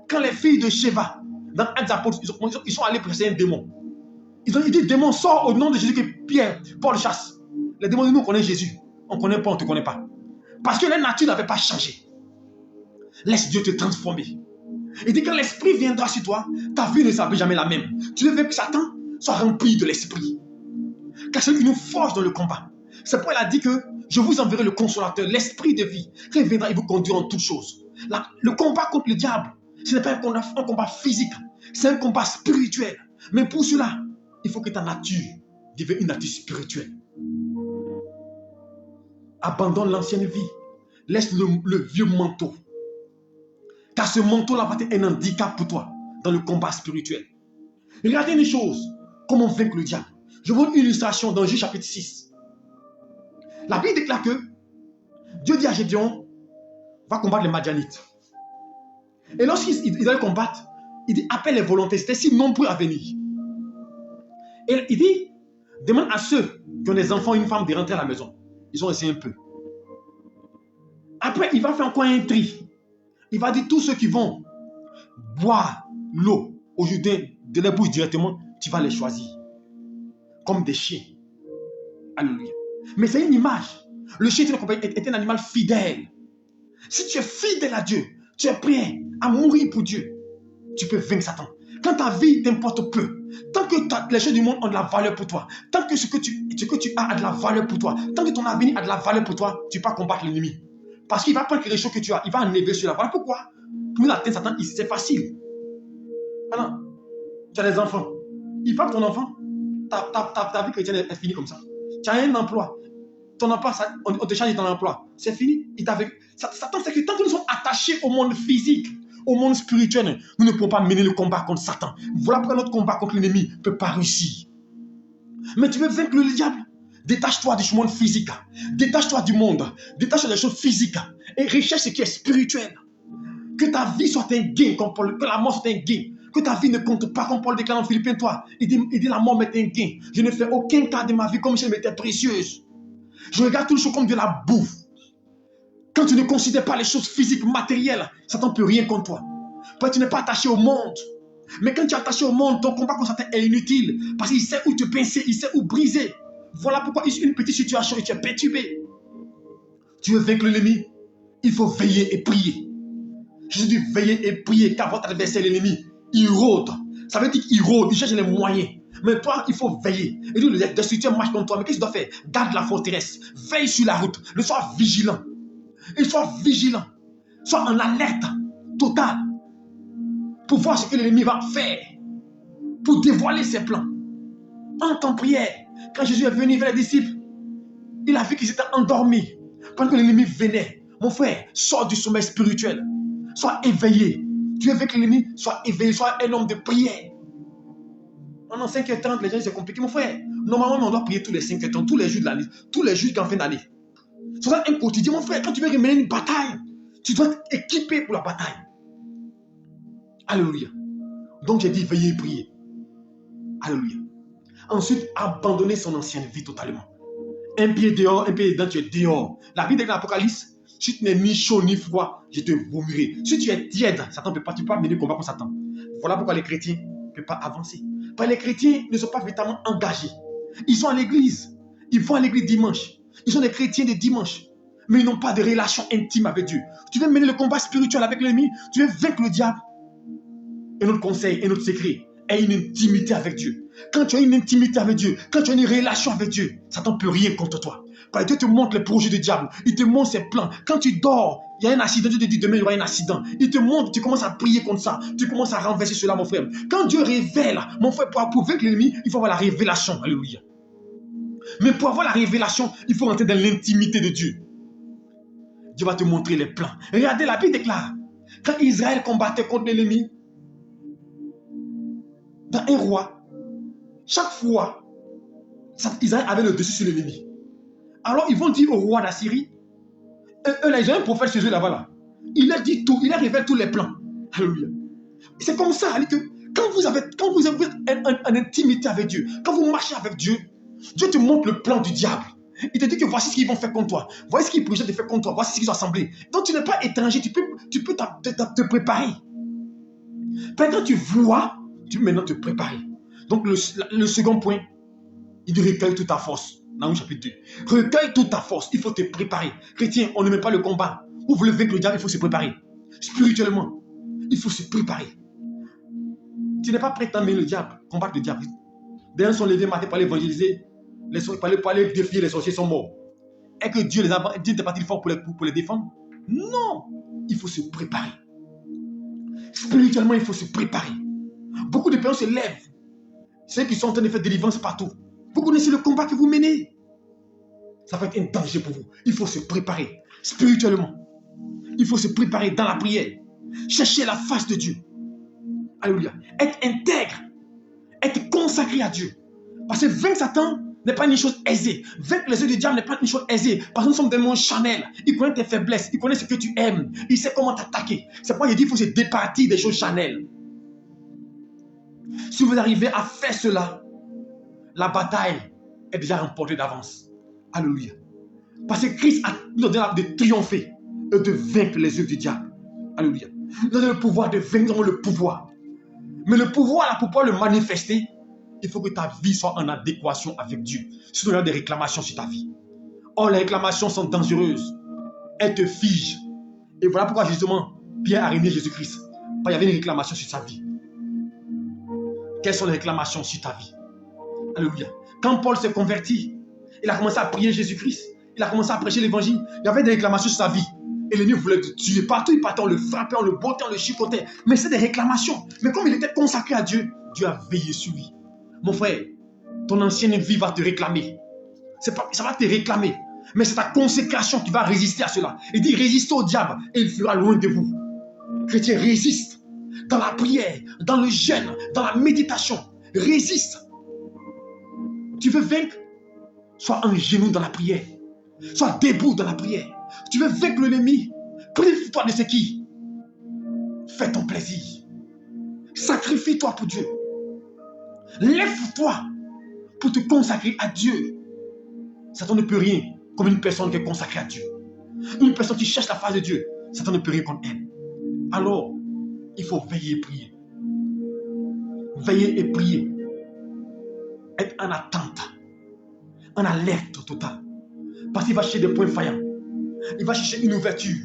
quand les filles de Sheba, dans Actes des Apôtres, ils sont allés presser un démon. Ils ont dit, démon, sors au nom de Jésus que Pierre, Paul chasse. Les démons disent, nous, on connaît Jésus. On ne connaît pas, on ne te connaît pas. Parce que la nature n'avait pas changé. Laisse Dieu te transformer. Il dit, quand l'esprit viendra sur toi, ta vie ne sera plus jamais la même. Tu veux que Satan soit rempli de l'esprit. Car c'est lui qui nous forge dans le combat. C'est pourquoi il a dit que je vous enverrai le consolateur, l'esprit de vie. Quand il viendra, il vous conduira en toutes choses. Le combat contre le diable, ce n'est pas un combat physique. C'est un combat spirituel. Mais pour cela, il faut que ta nature devienne une nature spirituelle. Abandonne l'ancienne vie. Laisse le vieux manteau. Car ce manteau-là va être un handicap pour toi dans le combat spirituel. Regardez une chose. Comment vaincre le diable. Je vous donne une illustration dans Juge chapitre 6. La Bible déclare que Dieu dit à Gédéon, va combattre les Madianites. Et lorsqu'il allait combattre, il dit, appelle les volontaires. C'était si nombreux à venir. Et il dit, demande à ceux qui ont des enfants et une femme de rentrer à la maison. Ils ont essayé un peu. Après, il va faire encore un tri. Il va dire, tous ceux qui vont boire l'eau au Jourdain de la bouche directement, tu vas les choisir. Comme des chiens. Alléluia. Mais c'est une image. Le chien est un animal fidèle. Si tu es fidèle à Dieu, tu es prêt à mourir pour Dieu, tu peux vaincre Satan. Quand ta vie t'importe peu, tant que les choses du monde ont de la valeur pour toi, tant que ce que tu as a de la valeur pour toi, tant que ton avenir a de la valeur pour toi, tu peux combattre l'ennemi. Parce qu'il va prendre les choses que tu as, il va enlever cela. Voilà pourquoi, pour atteindre Satan, c'est facile. Maintenant, tu as des enfants. Il frappe ton enfant, ta vie chrétienne est finie comme ça. Tu as un emploi. Ton emploi, on te change de ton emploi. C'est fini. Satan, c'est que tant que nous sommes attachés au monde physique, au monde spirituel, nous ne pouvons pas mener le combat contre Satan. Voilà pourquoi notre combat contre l'ennemi ne peut pas réussir. Mais tu veux vaincre le diable? Détache-toi du monde physique. Détache-toi du monde. Détache-toi des choses physiques. Et recherche ce qui est spirituel. Que ta vie soit un gain, comme Paul, que la mort soit un gain. Que ta vie ne compte pas, comme Paul déclare en Philippiens 3. Il dit la mort m'est un gain. Je ne fais aucun cas de ma vie comme si elle m'était précieuse. Je regarde toutes les choses comme de la bouffe. Quand tu ne considères pas les choses physiques, matérielles, Satan ne peut rien contre toi. Parce que tu n'es pas attaché au monde. Mais quand tu es attaché au monde, ton combat contre Satan est inutile. Parce qu'il sait où te pincer, il sait où briser. Voilà pourquoi une petite situation et tu es perturbé. Tu veux vaincre l'ennemi, il faut veiller et prier. Je dis veiller et prier car votre adversaire, l'ennemi, il rôde. Ça veut dire qu'il rôde, il cherche les moyens. Mais toi, il faut veiller. Et lui, le destructeur marche contre toi. Mais qu'est-ce que tu dois faire? Garde la forteresse. Veille sur la route. Ne sois vigilant. Et sois vigilant. Sois en alerte totale. Pour voir ce que l'ennemi va faire. Pour dévoiler ses plans. Entre en prière. Quand Jésus est venu vers les disciples, il a vu qu'ils étaient endormis. Pendant que l'ennemi venait. Mon frère, sors du sommeil spirituel. Sois éveillé. Tu es avec l'ennemi, sois éveillé. Sois un homme de prière. En 5h30, les gens, c'est compliqué. Mon frère, normalement, on doit prier tous les 5h30, tous les jours de l'année, tous les jours qu'en fin d'année. C'est ça un quotidien, mon frère. Quand tu veux mener une bataille, tu dois être équipé pour la bataille. Alléluia. Donc, j'ai dit, veillez et prier. Alléluia. Ensuite, abandonner son ancienne vie totalement. Un pied dehors, un pied dedans, tu es dehors. La Bible dit dans l'Apocalypse, si tu n'es ni chaud ni froid, je te vomirai. Si tu es tiède, Satan ne peut pas, tu peux pas mener le combat contre Satan. Voilà pourquoi les chrétiens ne peuvent pas avancer. Parce que les chrétiens ne sont pas véritablement engagés. Ils sont à l'église. Ils vont à l'église dimanche. Ils sont des chrétiens de dimanche. Mais ils n'ont pas de relation intime avec Dieu. Tu veux mener le combat spirituel avec l'ennemi. Tu veux vaincre le diable. Et notre conseil et notre secret est une intimité avec Dieu. Quand tu as une intimité avec Dieu, quand tu as une relation avec Dieu, Satan ne peut rien contre toi. Parce que Dieu te montre les projets du diable. Il te montre ses plans. Quand tu dors, il y a un accident. Dieu te dit demain il y aura un accident. Il te montre, tu commences à prier contre ça. Tu commences à renverser cela, mon frère. Quand Dieu révèle, mon frère, pour vaincre l'ennemi, il faut avoir la révélation. Alléluia. Mais pour avoir la révélation, il faut rentrer dans l'intimité de Dieu. Dieu va te montrer les plans. Regardez, la Bible déclare, quand Israël combattait contre l'ennemi, dans un roi, chaque fois, Israël avait le dessus sur l'ennemi. Alors ils vont dire au roi d'Assyrie, eux là, ils ont un prophète chez eux là-bas. Là. Il leur dit tout, il leur révèle tous les plans. Alléluia. C'est comme ça, que quand vous êtes en intimité avec Dieu, quand vous marchez avec Dieu, Dieu te montre le plan du diable. Il te dit que voici ce qu'ils vont faire contre toi. Voici ce qu'ils projettent de faire contre toi. Voici ce qu'ils ont assemblé. Donc tu n'es pas étranger, tu peux te préparer. Quand tu vois, tu peux maintenant te préparer. Donc le second point, il dit recueille toute ta force. Dans le chapitre 2. Recueille toute ta force. Il faut te préparer. Chrétien, on ne met pas le combat. Vous voulez vaincre le diable, il faut se préparer. Spirituellement, il faut se préparer. Tu n'es pas prêt à mener le diable, combattre le diable. Des gens sont levés matin pour aller évangéliser. Pour aller défier les sorciers sont morts. Est-ce que Dieu n'est pas-il fort pour les défendre? Non. Il faut se préparer. Spirituellement, il faut se préparer. Beaucoup de personnes se lèvent. Ceux qui sont en train de faire délivrance partout. Vous connaissez le combat que vous menez. Ça peut être un danger pour vous. Il faut se préparer spirituellement. Il faut se préparer dans la prière. Chercher la face de Dieu. Alléluia. Être intègre. Être consacré à Dieu. Parce que vaincre Satan n'est pas une chose aisée. Vaincre les yeux du diable n'est pas une chose aisée. Parce que nous sommes des mondes charnels. Il connaît tes faiblesses. Il connaît ce que tu aimes. Il sait comment t'attaquer. C'est pourquoi il dit qu'il faut se départir des choses charnelles. Si vous arrivez à faire cela, la bataille est déjà remportée d'avance. Alléluia. Parce que Christ nous donné de triompher et de vaincre les œuvres du diable. Alléluia. Il nous donne le pouvoir de vaincre, nous avons le pouvoir. Mais le pouvoir, là, pour pouvoir le manifester, il faut que ta vie soit en adéquation avec Dieu. Sinon, il y a des réclamations sur ta vie. Or, les réclamations sont dangereuses. Elles te figent. Et voilà pourquoi, justement, Pierre a régné Jésus-Christ. Parce qu'il y avait une réclamation sur sa vie. Quelles sont les réclamations sur ta vie? Alléluia. Quand Paul s'est converti, il a commencé à prier Jésus-Christ. Il a commencé à prêcher l'évangile. Il y avait des réclamations sur sa vie. Et l'ennemi voulait le tuer. Partout, il partait, on le frappait, on le bottait, on le chicotait. Mais c'est des réclamations. Mais comme il était consacré à Dieu, Dieu a veillé sur lui. Mon frère, ton ancienne vie va te réclamer. Ça va te réclamer. Mais c'est ta consécration qui va résister à cela. Il dit, résistez au diable et il fera loin de vous. Chrétien, résiste. Dans la prière, dans le jeûne, dans la méditation. Résiste. Tu veux vaincre? Sois en genou dans la prière. Sois debout dans la prière. Tu veux vaincre l'ennemi? Prive-toi de ce qui? Fais ton plaisir. Sacrifie-toi pour Dieu. Lève-toi pour te consacrer à Dieu. Satan ne peut rien comme une personne qui est consacrée à Dieu. Une personne qui cherche la face de Dieu, Satan ne peut rien contre elle. Alors, il faut veiller et prier. Veiller et prier. Être en attente. En alerte totale. Parce qu'il va chercher des points faillants. Il va chercher une ouverture.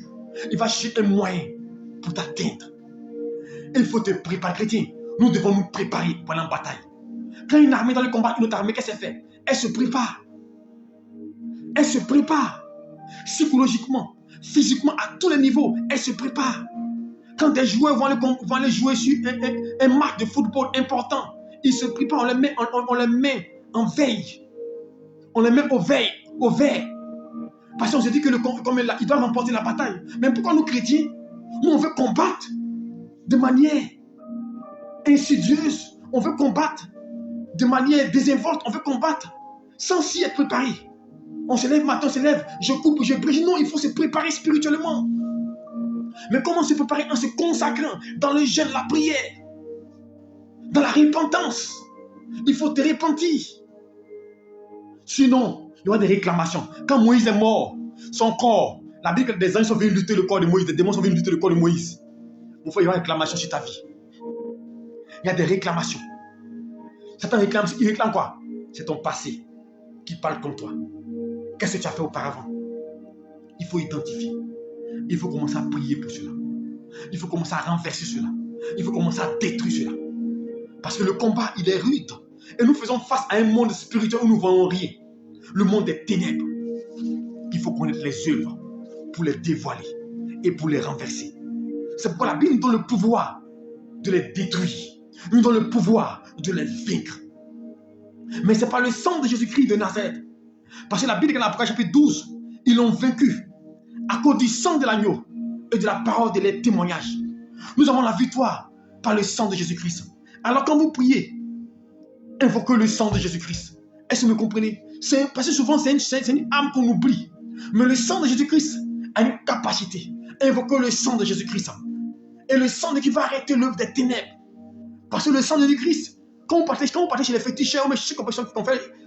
Il va chercher un moyen pour t'atteindre. Il faut te préparer, chrétien. Nous devons nous préparer pour la bataille. Quand une armée dans le combat, une autre armée, qu'est-ce qu'elle fait? Elle se prépare. Elle se prépare. Psychologiquement, physiquement, à tous les niveaux, elle se prépare. Quand des joueurs vont aller jouer sur un match de football important, ils se préparent, on les met en veille. On les met au vert. Parce qu'on se dit que ils doivent remporter la bataille. Mais pourquoi nous chrétiens, nous on veut combattre de manière insidieuse, on veut combattre de manière désinvolte, on veut combattre sans s'y être préparé. On se lève matin, on se lève, je coupe, je brise. Non, il faut se préparer spirituellement. Mais comment se préparer? En se consacrant dans le jeûne, la prière, dans la repentance. Il faut te repentir. Sinon, il y aura des réclamations. Quand Moïse est mort, son corps, la Bible dit que des anges sont venus lutter le corps de Moïse, des démons sont venus lutter le corps de Moïse. Mon frère, il y aura des réclamations sur ta vie. Il y a des réclamations. Certains réclament, ils réclament quoi? C'est ton passé qui parle contre toi. Qu'est-ce que tu as fait auparavant? Il faut identifier. Il faut commencer à prier pour cela. Il faut commencer à renverser cela. Il faut commencer à détruire cela. Parce que le combat, il est rude. Et nous faisons face à un monde spirituel où nous ne voyons rien. Le monde des ténèbres. Il faut connaître les œuvres pour les dévoiler et pour les renverser. C'est pourquoi la Bible nous donne le pouvoir de les détruire. Nous donne le pouvoir de les vaincre. Mais ce n'est pas le sang de Jésus-Christ de Nazareth. Parce que la Bible, dans l'Apocalypse chapitre 12, ils l'ont vaincu à cause du sang de l'agneau et de la parole de les témoignages. Nous avons la victoire par le sang de Jésus-Christ. Alors quand vous priez, invoquez le sang de Jésus-Christ. Est-ce que vous me comprenez? Parce que souvent c'est une âme qu'on oublie. Mais le sang de Jésus-Christ a une capacité. Invoquez le sang de Jésus-Christ. Et le sang qui va arrêter l'œuvre des ténèbres. Parce que le sang de Jésus-Christ, quand vous partez chez les féticheurs, ou chez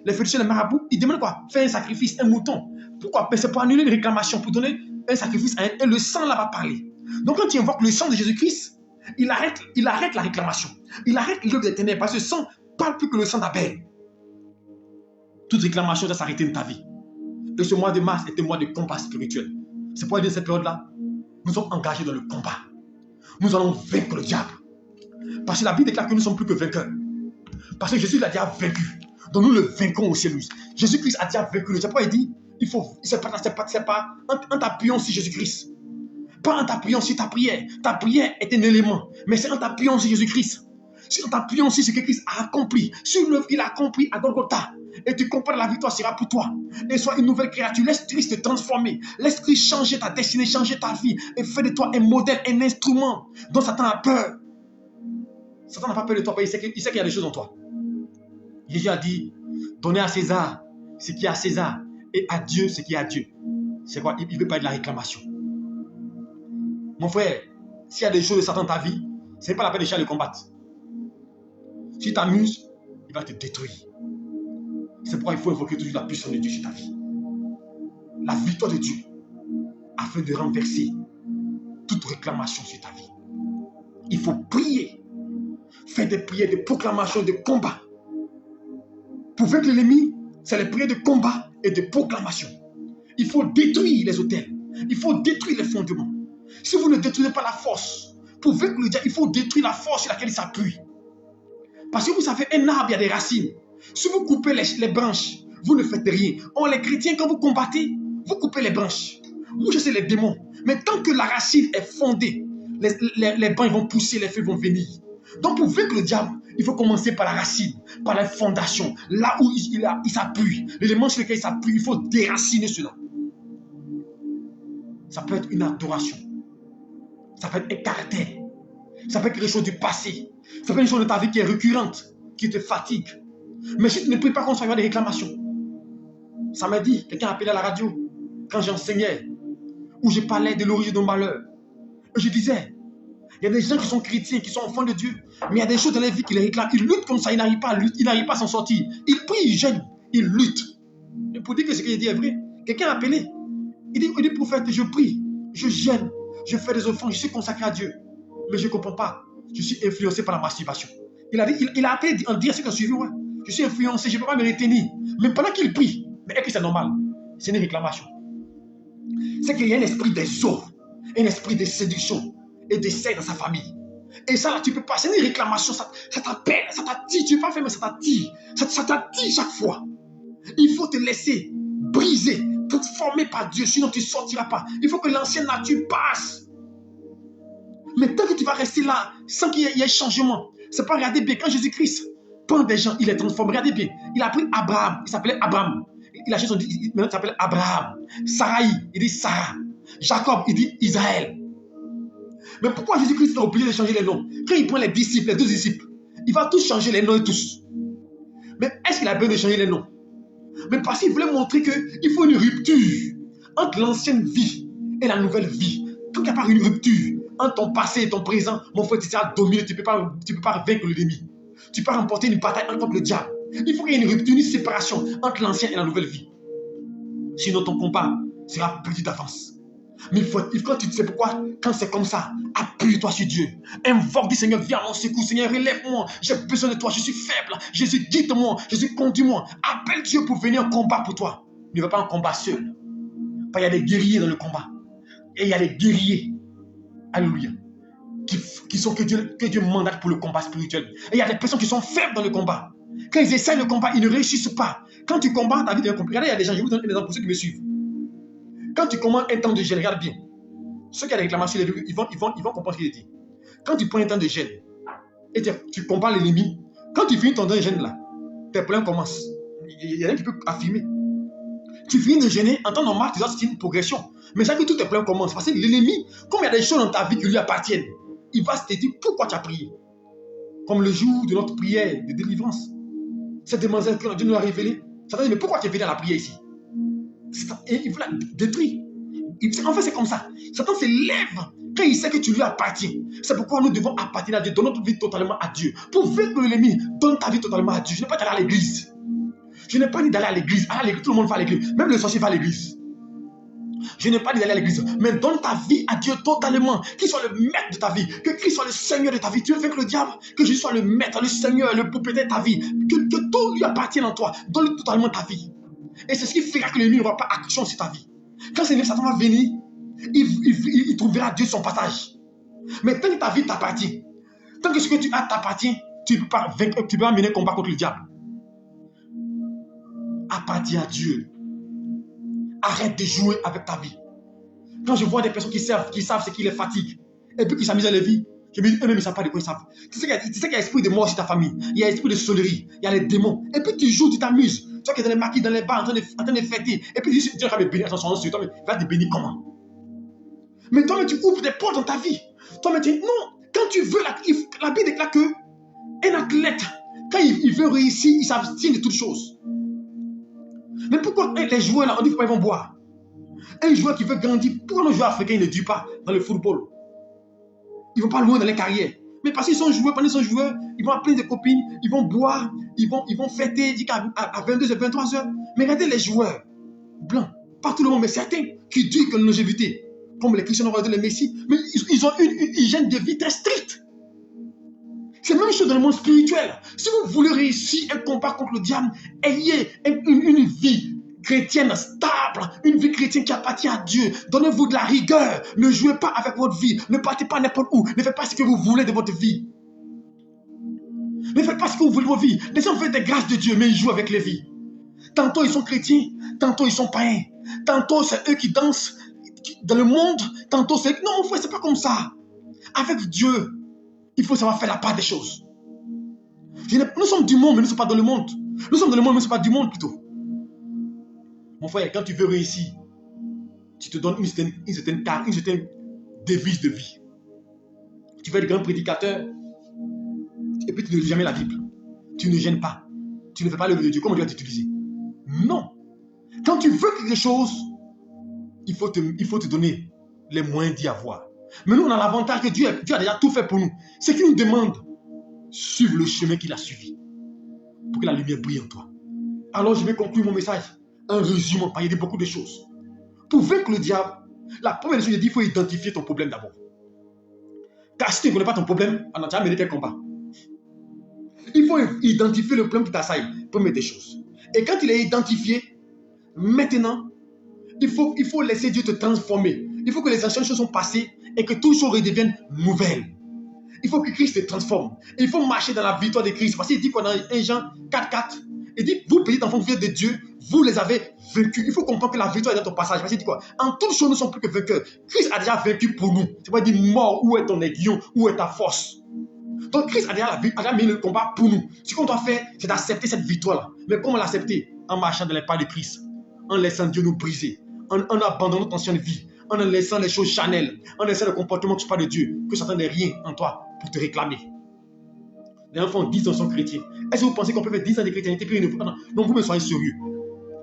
les féticheurs, les marabouts, ils demandent quoi? Faire un sacrifice, un mouton. Pourquoi? C'est pour annuler une réclamation, pour donner un sacrifice à un. Et le sang là va parler. Donc quand tu invoques le sang de Jésus-Christ, il arrête la réclamation. Il arrête l'œuvre des ténèbres. Parce que le sang parle plus que le sang d'Abel. Toute réclamation doit s'arrêter de ta vie. Et ce mois de mars est un mois de combat spirituel. C'est pourquoi dans cette période-là, nous sommes engagés dans le combat. Nous allons vaincre le diable. Parce que la Bible déclare que nous ne sommes plus que vainqueurs. Parce que Jésus l'a déjà vaincu. Donc nous le vaincrons aussi lui. Jésus-Christ a déjà vaincu le diable. Pourquoi il dit, c'est pas en t'appuyant sur Jésus-Christ. Pas en t'appuyant sur ta prière. Ta prière est un élément. Mais c'est en t'appuyant sur Jésus-Christ. C'est en t'appuyant sur ce que Christ a accompli. Sur l'œuvre qu'il a accompli à Golgotha. Et tu comprends, la victoire sera pour toi. Et sois une nouvelle créature. Laisse Christ te transformer. Laisse Christ changer ta destinée, changer ta vie. Et faire de toi un modèle, un instrument dont Satan a peur. Satan n'a pas peur de toi, parce qu'il sait qu'il y a des choses en toi. Jésus a dit, donnez à César ce qui est à César et à Dieu ce qui est à Dieu. C'est quoi? Il ne veut pas de la réclamation. Mon frère, s'il y a des choses de Satan dans ta vie, ce n'est pas la peine de chercher à le combattre. Si tu t'amuses, il va te détruire. C'est pourquoi il faut invoquer toujours la puissance de Dieu sur ta vie. La victoire de Dieu, afin de renverser toute réclamation sur ta vie. Il faut prier, faire des prières de proclamation, de combat. Pour vaincre l'ennemi, c'est les prières de combat et de proclamation. Il faut détruire les autels. Il faut détruire les fondements. Si vous ne détruisez pas la force, pour vaincre le diable, il faut détruire la force sur laquelle il s'appuie. Parce que vous savez, un arbre, il y a des racines. Si vous coupez les branches, vous ne faites rien. Or, les chrétiens, quand vous combattez, vous coupez les branches. Vous chassez les démons. Mais tant que la racine est fondée, les branches vont pousser, les feuilles vont venir. Donc, pour vaincre le diable, il faut commencer par la racine, par la fondation. Là où il s'appuie, l'élément sur lequel il s'appuie, il faut déraciner cela. Ça peut être une adoration. Ça peut être un caractère. Ça peut être quelque chose du passé. Ça peut être une chose de ta vie qui est récurrente, qui te fatigue. Mais si tu ne pries pas contre ça, il y a des réclamations. Ça m'a dit, quelqu'un a appelé à la radio, quand j'enseignais, où je parlais de l'origine de malheur. Et je disais, il y a des gens qui sont chrétiens, qui sont enfants de Dieu, mais il y a des choses dans la vie qui les réclament. Ils luttent comme ça, ils n'arrivent pas à lutter, ils n'arrivent pas à s'en sortir. Ils prient, ils gênent, ils luttent. Et pour dire que ce que j'ai dit est vrai, quelqu'un a appelé. Il dit, prophète, je prie, je gêne, je fais des offrandes, je suis consacré à Dieu. Mais je ne comprends pas. Je suis influencé par la masturbation. Il a appelé en dire ce qu'on suivi, ouais. Je suis influencé, je ne peux pas me retenir. Mais pendant qu'il prie, mais est-ce que c'est normal? C'est une réclamation. C'est qu'il y a un esprit des eaux, un esprit de séduction et d'essai dans sa famille. Et ça, là, tu peux pas. C'est une réclamation, ça t'appelle, ça t'attire. Tu ne peux pas faire, mais ça t'attire. Ça t'attire chaque fois. Il faut te laisser briser, transformer par Dieu, sinon tu ne sortiras pas. Il faut que l'ancienne nature passe. Mais tant que tu vas rester là, sans qu'il y ait changement, c'est pas, regardez bien, quand Jésus-Christ prend des gens, il les transforme. Regardez bien, il a pris Abraham, il s'appelait Abraham. Il a changé son nom, maintenant il s'appelle Abraham. Sarai, il dit Sarah. Jacob, il dit Israël. Mais pourquoi Jésus-Christ est obligé de changer les noms? Quand il prend les disciples, les 2 disciples, il va tous changer les noms et tous. Mais est-ce qu'il a besoin de changer les noms? Mais parce qu'il voulait montrer qu'il faut une rupture entre l'ancienne vie et la nouvelle vie. Quand il n'y a pas une rupture entre ton passé et ton présent, mon frère, tu seras dominé, tu ne peux pas vaincre l'ennemi. Tu peux remporter une bataille contre le diable. Il faut qu'il y ait une rupture, une séparation entre l'ancienne et la nouvelle vie. Sinon, ton combat sera petit d'avance. Mais quand tu sais pourquoi, quand c'est comme ça, appuie-toi sur Dieu. Invoque, dis Seigneur, viens à mon secours. Seigneur, relève-moi. J'ai besoin de toi. Je suis faible. Jésus, guide-moi. Jésus, conduis-moi. Appelle Dieu pour venir en combat pour toi. Ne va pas en combat seul. Il y a des guerriers dans le combat. Et il y a des guerriers. Alléluia. Que Dieu mandate pour le combat spirituel. Et il y a des personnes qui sont faibles dans le combat. Quand ils essaient le combat, ils ne réussissent pas. Quand tu combats, ta vie devient compliquée. Regardez, il y a des gens, je vous donne un exemple pour ceux qui me suivent. Quand tu commandes un temps de jeûne, regarde bien. Ceux qui ont des réclamations, ils vont comprendre ce qu'il dit. Quand tu prends un temps de jeûne et tu combats l'ennemi, quand tu finis ton temps de jeûne là, tes problèmes commencent. Il y a rien qui peut affirmer. Tu finis de jeûner, en temps normal, tu dois c'est une progression. Mais ça que tous tes problèmes commencent. Parce que l'ennemi, comme il y a des choses dans ta vie qui lui appartiennent, il va te dire pourquoi tu as prié. Comme le jour de notre prière de délivrance. Cette demoiselle que Dieu nous a révélée, Satan dit, mais pourquoi tu es venu à la prière ici? Et il veut la détruire. En fait, c'est comme ça. Satan se lève quand il sait que tu lui appartiens. C'est pourquoi nous devons appartenir à Dieu, donner notre vie totalement à Dieu. Pour vaincre l'ennemi, donne ta vie totalement à Dieu. Je n'ai pas dit d'aller à l'église. Je n'ai pas dit d'aller à l'église. Tout le monde va à l'église. Même le sorcier va à l'église. Je n'ai pas dit d'aller à l'église. Mais donne ta vie à Dieu totalement. Qu'il soit le maître de ta vie. Que Christ soit le Seigneur de ta vie. Tu veux vaincre le diable? Que Jésus soit le maître, le Seigneur, le propriétaire de ta vie. Que tout lui appartienne en toi. Donne-lui totalement ta vie. Et c'est ce qui fera que l'ennemi n'aura pas action sur ta vie. Quand Satan va venir, il trouvera Dieu son passage. Mais tant que ta vie t'appartient, tant que ce que tu as t'appartient, tu ne peux pas vaincre, tu peux pas mener un combat contre le diable. Appartiens à Dieu. Arrête de jouer avec ta vie. Quand je vois des personnes qui savent ce qui les fatigue, et puis qui s'amusent à la vie, je me dis, eux-mêmes, ils ne savent pas de quoi ils savent. Tu sais qu'il y a l'esprit de mort sur ta famille, il y a l'esprit de solerie, il y a les démons. Et puis tu joues, tu t'amuses. Toi qui es dans les maquis, dans les bars, en train de fêter. Et puis Dieu va me bénir, attention sur toi, mais il va te bénir comment? Mais toi, tu ouvres des portes dans ta vie. Toi, tu dis, non, quand tu veux, la Bible déclare que un athlète, quand il veut réussir, il s'abstient de toutes choses. Mais pourquoi les joueurs là, on dit qu'ils vont boire? Un joueur qui veut grandir, pourquoi nos joueurs africains ne durent pas dans le football? Ils ne vont pas loin dans les carrières. Mais parce qu'ils sont joueurs, pendant qu'ils sont joueurs, ils vont appeler des copines, ils vont boire, ils vont fêter, dire qu'à 22h, 23h. Mais regardez les joueurs blancs, pas tout le monde, mais certains qui disent que la longévité, comme les Cristiano Ronaldo, les Messi, mais ils ont une hygiène de vie très stricte. C'est la même chose dans le monde spirituel. Si vous voulez réussir un combat contre le diable, ayez une vie chrétienne stable, une vie chrétienne qui appartient à Dieu. Donnez-vous de la rigueur. Ne jouez pas avec votre vie. Ne partez pas n'importe où. Ne faites pas ce que vous voulez de votre vie. Ne faites pas ce que vous voulez de votre vie. Les gens veulent des grâces de Dieu, mais ils jouent avec les vies. Tantôt ils sont chrétiens, tantôt ils sont païens. Tantôt c'est eux qui dansent dans le monde, tantôt c'est... Non, mon frère, c'est pas comme ça. Avec Dieu, il faut savoir faire la part des choses. Nous sommes du monde, mais nous ne sommes pas dans le monde. Nous sommes dans le monde, mais nous ne sommes pas du monde plutôt. Mon frère, quand tu veux réussir, tu te donnes une certaine devise de vie. Tu veux être grand prédicateur, et puis tu ne lis jamais la Bible. Tu ne gênes pas. Tu ne fais pas l'œuvre de Dieu. Comment Dieu va t'utiliser? Non. Quand tu veux quelque chose, il faut te donner les moyens d'y avoir. Mais nous, on a l'avantage que Dieu a déjà tout fait pour nous. Ce qu'il nous demande, suivre le chemin qu'il a suivi pour que la lumière brille en toi. Alors, je vais conclure mon message en résumant, il y a beaucoup de choses. Pour vaincre le diable, la première chose, je dis, il faut identifier ton problème d'abord. Car si tu ne connais pas ton problème, on n'a jamais mené quel combat. Il faut identifier le problème qui t'assaille, première des choses. Et quand il est identifié, maintenant, il faut laisser Dieu te transformer. Il faut que les anciennes choses sont passées et que toutes choses redeviennent nouvelles. Il faut que Christ se transforme. Et il faut marcher dans la victoire de Christ. Parce qu'il dit quoi dans 1 Jean 4,4, il dit, vous petits enfants de Dieu, vous les avez vaincus. Il faut comprendre que la victoire est dans ton passage. Parce qu'il dit quoi? En toutes choses, nous ne sommes plus que vainqueurs. Christ a déjà vaincu pour nous. C'est pas dire mort, où est ton aiguillon, où est ta force? Donc Christ a déjà mis le combat pour nous. Ce qu'on doit faire, c'est d'accepter cette victoire-là. Mais comment l'accepter? En marchant dans les pas de Christ, en laissant Dieu nous briser, en abandonnant notre ancienne vie, en laissant les choses charnelles, en laissant le comportement qui ne sont pas de Dieu, que Satan n'ait rien en toi pour te réclamer. Les enfants 10 ans sont chrétiens. Est-ce que vous pensez qu'on peut faire 10 ans de chrétienté puis non, vous me soyez sérieux.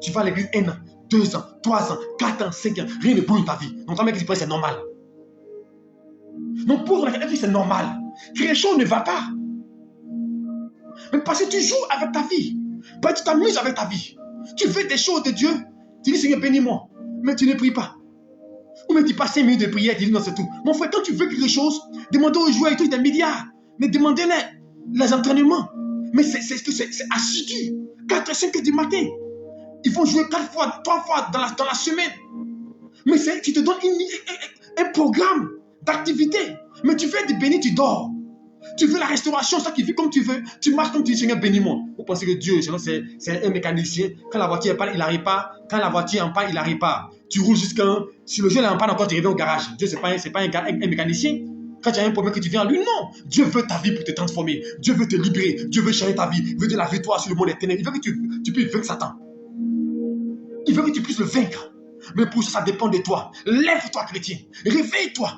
Tu vas à l'église 1 an, 2 ans, 3 ans, 4 ans, 5 ans, rien ne bouge dans ta vie. Donc toi, mec, qui pense c'est normal. Donc pour la chrétienté, c'est normal. Quelque chose ne va pas. Mais parce que tu joues avec ta vie. Parce que tu t'amuses avec ta vie. Tu fais des choses de Dieu. Tu dis, Seigneur, bénis-moi. Mais tu ne pries pas. Ou même tu passes 5 minutes de prière, tu dis non, c'est tout. Mon frère, quand tu veux quelque chose, demandez aux joueurs et tout, des milliards. Mais demandez-les les entraînements. Mais c'est assidu. 4 et 5 heures du matin. Ils vont jouer 4 fois, 3 fois dans la semaine. Mais tu te donnes un programme d'activité. Mais tu fais des bénis, tu dors. Tu veux la restauration, ça qui fait comme tu veux. Tu marches comme tu dis, Seigneur, bénis-moi. Vous pensez que Dieu, sinon c'est un mécanicien. Quand la voiture est en panne, il n'arrive pas. Quand la voiture est en panne, il n'arrive pas. Tu roules jusqu'à un... Si le jeu est en panne encore, tu reviens au garage. Dieu, ce n'est pas un mécanicien. Quand tu as un problème que tu viens à lui, non. Dieu veut ta vie pour te transformer. Dieu veut te libérer. Dieu veut changer ta vie. Il veut de la victoire sur le monde éternel. Il veut que tu puisses vaincre Satan. Il veut que tu puisses le vaincre. Mais pour ça, ça dépend de toi. Lève-toi, chrétien. Réveille-toi.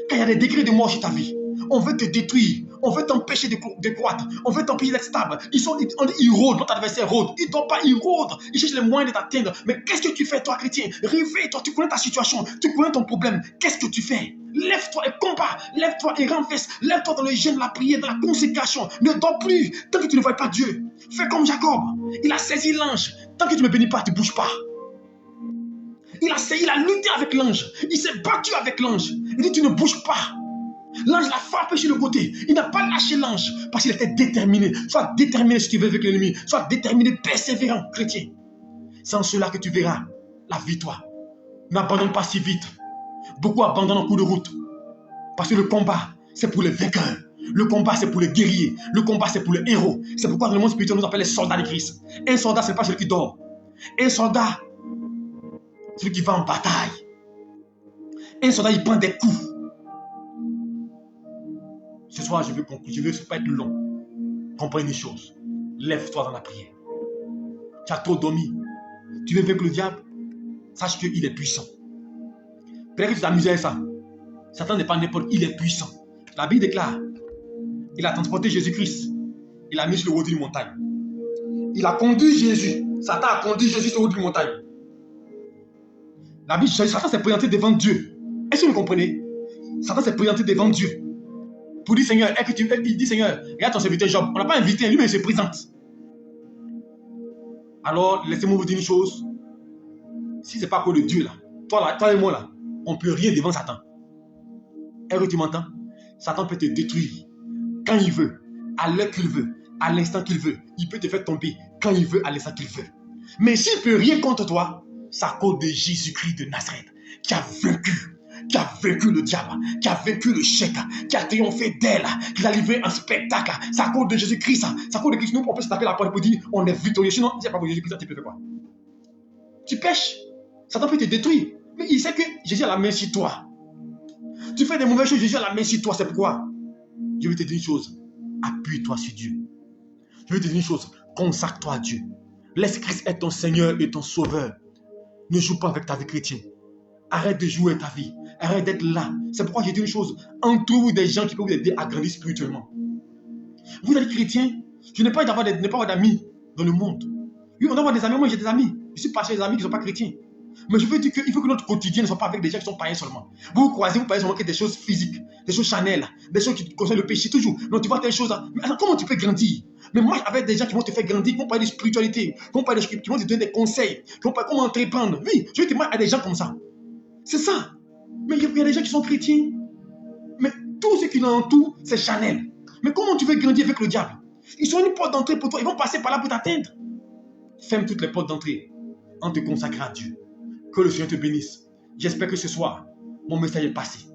Quand il y a des degrés de mort sur ta vie, on veut te détruire. On veut t'empêcher de croître. On veut t'empêcher d'être stable. Ils rôdent. Notre adversaire rôde. Il ne doit pas, il rôde. Il cherche les moyens de t'atteindre. Mais qu'est-ce que tu fais, toi, chrétien? Réveille-toi. Tu connais ta situation. Tu connais ton problème. Qu'est-ce que tu fais? Lève-toi et combat. Lève-toi et renverse. Lève-toi dans le jeûne, la prière, dans la consécration. Ne dors plus. Tant que tu ne vois pas Dieu. Fais comme Jacob. Il a saisi l'ange. Tant que tu ne me bénis pas, tu ne bouges pas. Il a lutté avec l'ange. Il s'est battu avec l'ange. Il dit, tu ne bouges pas. L'ange l'a frappé sur le côté. Il n'a pas lâché l'ange parce qu'il était déterminé. Sois déterminé si tu veux avec l'ennemi. Sois déterminé, persévérant, chrétien. C'est en cela que tu verras la victoire. N'abandonne pas si vite. Beaucoup abandonnent en cours de route. Parce que le combat, c'est pour les vainqueurs. Le combat, c'est pour les guerriers. Le combat, c'est pour les héros. C'est pourquoi dans le monde spirituel, on nous appelle les soldats de Christ. Un soldat, ce n'est pas celui qui dort. Un soldat, c'est celui qui va en bataille. Un soldat, il prend des coups. Ce soir, je veux conclure. Je ne veux pas être long. Comprends une chose. Lève-toi dans la prière. Tu as trop dormi. Tu veux vaincre le diable? Sache qu'il est puissant. Peut-être que tu t'amuses avec ça. Satan n'est pas n'importe qui. Il est puissant. La Bible déclare. Il a transporté Jésus-Christ. Il l'a mis sur le haut d'une montagne. Il a conduit Jésus. Satan a conduit Jésus sur le haut d'une montagne. La Bible, Satan s'est présenté devant Dieu. Est-ce que vous comprenez? Satan s'est présenté devant Dieu. pour dire Seigneur, il dit Seigneur, regarde ton serviteur Job, on n'a pas invité, lui-même il se présente. Alors, laissez-moi vous dire une chose. Si ce n'est pas à cause de Dieu, là, toi et moi, là, on ne peut rien devant Satan. Est-ce que tu m'entends? Satan peut te détruire quand il veut, à l'heure qu'il veut, à l'instant qu'il veut. Il peut te faire tomber quand il veut, à l'instant qu'il veut. Mais s'il ne peut rien contre toi, c'est à cause de Jésus-Christ de Nazareth qui a vaincu le diable, qui a vaincu le chèque, qui a triomphé d'elle, qui l'a livré en spectacle. C'est à cause de Jésus-Christ. C'est à cause de Christ. Nous, on peut se taper la porte pour dire on est victorieux. Sinon, si ce n'est pas pour Jésus-Christ, tu peux faire quoi? Tu pêches. Satan peut te détruire. Mais il sait que Jésus a la main sur toi. Tu fais des mauvaises choses, Jésus a la main sur toi. C'est pourquoi je vais te dire une chose. Appuie-toi sur Dieu. Je vais te dire une chose. Consacre-toi à Dieu. Laisse Christ être ton Seigneur et ton Sauveur. Ne joue pas avec ta vie chrétienne. Arrête de jouer ta vie. Arrête d'être là. C'est pourquoi j'ai dit une chose. Entourez-vous des gens qui peuvent vous aider à grandir spirituellement. Vous êtes chrétien. Je n'ai pas d'avoir d'amis dans le monde. Oui, on doit avoir des amis. Moi, j'ai des amis. Je suis passé des amis qui ne sont pas chrétiens. Mais je veux dire qu'il faut que notre quotidien ne soit pas avec des gens qui sont païens seulement. Vous croisez, vous parlez seulement que des choses physiques, des choses charnelles, des choses qui concernent le péché toujours. Donc tu vois telle chose. Mais alors, comment tu peux grandir? Mais moi, avec des gens qui vont te faire grandir, qui vont parler de spiritualité, qui vont te donner des conseils, qui vont parler comment entreprendre. Oui, je veux te dire à des gens comme ça. C'est ça. Mais il y a des gens qui sont chrétiens. Mais tout ce qui l'entoure, c'est charnel. Mais comment tu veux grandir avec le diable? Ils sont une porte d'entrée pour toi. Ils vont passer par là pour t'atteindre. Ferme toutes les portes d'entrée en te consacrant à Dieu. Que le Seigneur te bénisse. J'espère que ce soir, mon message est passé.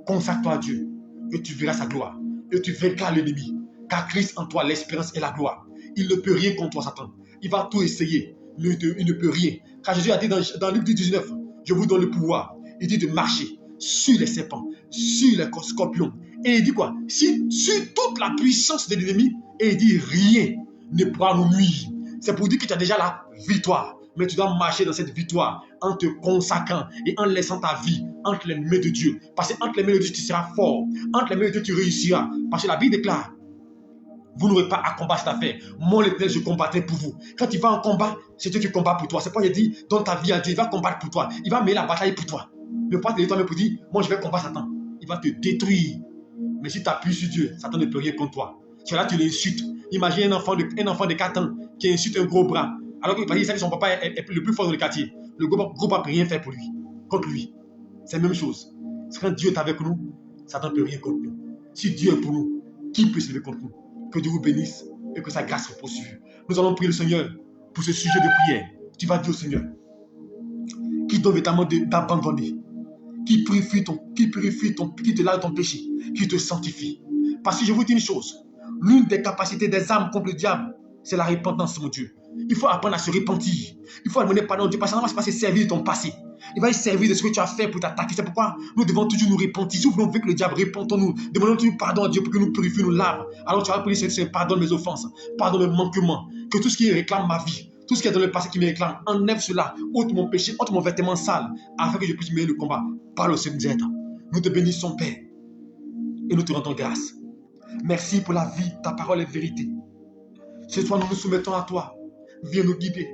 Consacre-toi à Dieu et tu verras sa gloire. Et tu vaincras l'ennemi. Car Christ en toi, l'espérance et la gloire. Il ne peut rien contre toi, Satan. Il va tout essayer. Il ne peut rien. Car Jésus a dit dans Luc 19, je vous donne le pouvoir. Il dit de marcher sur les serpents, sur les scorpions. Et il dit quoi? Sur toute la puissance de l'ennemi. Et il dit rien ne pourra nous nuire. C'est pour dire que tu as déjà la victoire. Mais tu dois marcher dans cette victoire en te consacrant et en laissant ta vie entre les mains de Dieu. Parce que entre les mains de Dieu, tu seras fort. Entre les mains de Dieu, tu réussiras. Parce que la Bible déclare, vous n'aurez pas à combattre cette affaire. Moi, l'Éternel, je combattrai pour vous. Quand tu vas en combat, c'est Dieu qui combat pour toi. C'est pas, il dit, donne ta vie à Dieu. Il va combattre pour toi. Il va mener la bataille pour toi. Ne pas te toi-même pour dire, moi, je vais combattre Satan. Il va te détruire. Mais si tu appuies sur Dieu, Satan ne peut rien contre toi. Tu es là, tu l'insultes. Imagine un enfant de 4 ans qui insulte un gros bras. Alors qu'il sait que son papa est le plus fort dans le quartier. Le gros bras ne peut rien faire pour lui, contre lui. C'est la même chose. Quand Dieu est avec nous, Satan ne peut rien contre nous. Si Dieu est pour nous, qui peut se lever contre nous? Que Dieu vous bénisse et que sa grâce repose sur vous. Nous allons prier le Seigneur pour ce sujet de prière. Tu vas dire au Seigneur, qui donne véritablement d'abandonner, qui te lave ton péché, qui te sanctifie. Parce que je vous dis une chose, l'une des capacités des âmes contre le diable, c'est la repentance, mon Dieu. Il faut apprendre à se repentir. Il faut amener pardon à Dieu parce que ça ne va pas se servir de ton passé. Il va se servir de ce que tu as fait pour t'attaquer. C'est pourquoi nous devons toujours nous repentir. Si nous voulons vaincre le diable, repentons-nous. Demandons toujours pardon à Dieu pour que nous purifie, nous lave. Alors tu vas prier, Seigneur, pardonne mes offenses, pardonne mes manquements. Que tout ce qui réclame ma vie, tout ce qui est dans le passé qui me réclame, enlève cela, ôte mon péché, ôte mon vêtement sale, afin que je puisse mener le combat par le Seigneur. Nous te bénissons, Père, et nous te rendons grâce. Merci pour la vie, ta parole est vérité. Ce soir, nous nous soumettons à toi. Viens nous guider.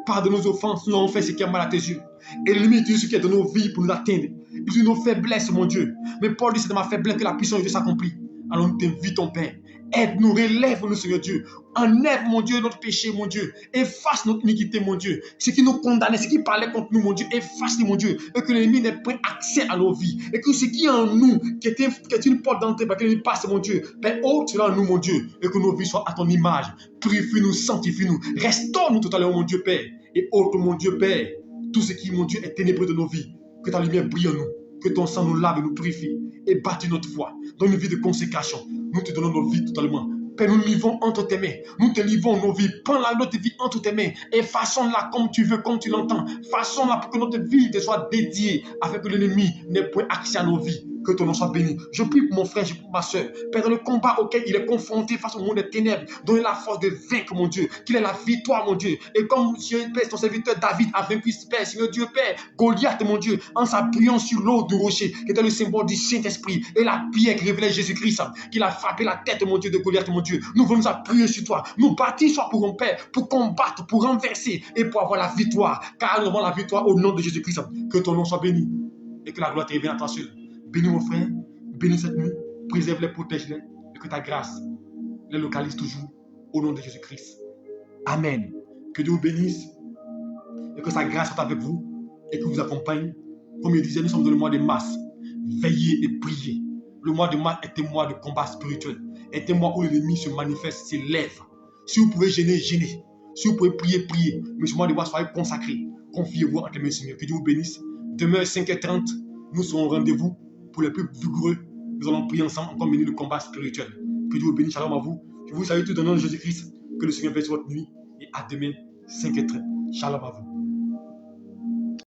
Pardonne nos offenses, nous avons fait ce qui est mal à tes yeux. Élimine tout ce qui est de nos vies pour nous atteindre. Plus de nos faiblesses, mon Dieu. Mais Paul dit, c'est de ma faiblesse que la puissance de Dieu s'accomplit. Alors nous t'invitons, Père. Aide-nous, relève-nous, Seigneur Dieu. Enlève, mon Dieu, notre péché, mon Dieu. Efface notre iniquité, mon Dieu. Ce qui nous condamnait, ce qui parlait contre nous, mon Dieu, efface-le, mon Dieu. Et que l'ennemi n'ait point accès à nos vies. Et que ce qui est en nous, qui est une porte d'entrée, que l'ennemi passe, mon Dieu. Père, ôte cela en nous, mon Dieu. Et que nos vies soient à ton image. Purifie-nous, sanctifie-nous. Restaure-nous tout à l'heure, mon Dieu, Père. Et ôte, mon Dieu, Père, tout ce qui, mon Dieu, est ténébreux de nos vies. Que ta lumière brille en nous. Que ton sang nous lave et nous purifie. Et bâtit notre foi. Dans une vie de consécration. Nous te donnons nos vies totalement. Père, nous livrons entre tes mains. Nous te livrons nos vies. Prends-la notre vie entre tes mains. Et façonne-la comme tu veux, comme tu l'entends. Façonne-la pour que notre vie te soit dédiée. Afin que l'ennemi n'ait point accès à nos vies. Que ton nom soit béni. Je prie pour mon frère, je prie pour ma soeur. Père, dans le combat auquel il est confronté face au monde des ténèbres, donne la force de vaincre, mon Dieu. Qu'il ait la victoire, mon Dieu. Et comme Père, ton serviteur David a vaincu, Père, Seigneur Dieu, Père, Goliath, mon Dieu, en s'appuyant sur l'eau du rocher, qui était le symbole du Saint-Esprit, et la pierre qui révélait Jésus-Christ, qu'il a frappé la tête, mon Dieu, de Goliath, mon Dieu. Nous voulons nous appuyer sur toi. Nous bâtir soit pour un Père, pour combattre, pour renverser et pour avoir la victoire. Car nous avons la victoire au nom de Jésus-Christ. Que ton nom soit béni et que la gloire te revienne à toi seul. Bénis mon frère. Bénis cette nuit préserve-les, protège-les, et que ta grâce les localise toujours au nom de Jésus-Christ. Amen. Que Dieu vous bénisse et que sa grâce soit avec vous et que vous accompagne. Comme il disait, nous sommes dans le mois de mars. Veillez et priez. Le mois de mars est un mois de combat spirituel. Est un mois où l'ennemi se manifeste, s'élève. Si vous pouvez gêner, gênez. Si vous pouvez prier, priez. Mais ce mois de mars, soyez consacrés. Confiez-vous entre les mains du Seigneur. Que Dieu vous bénisse. Demain, 5h30, nous serons au rendez-vous pour les plus vigoureux. Nous allons prier ensemble, encore mener le combat spirituel. Que Dieu vous bénisse. Shalom à vous. Je vous salue tout au nom de Jésus-Christ. Que le Seigneur bénisse votre nuit. Et à demain, 5h30. Shalom à vous.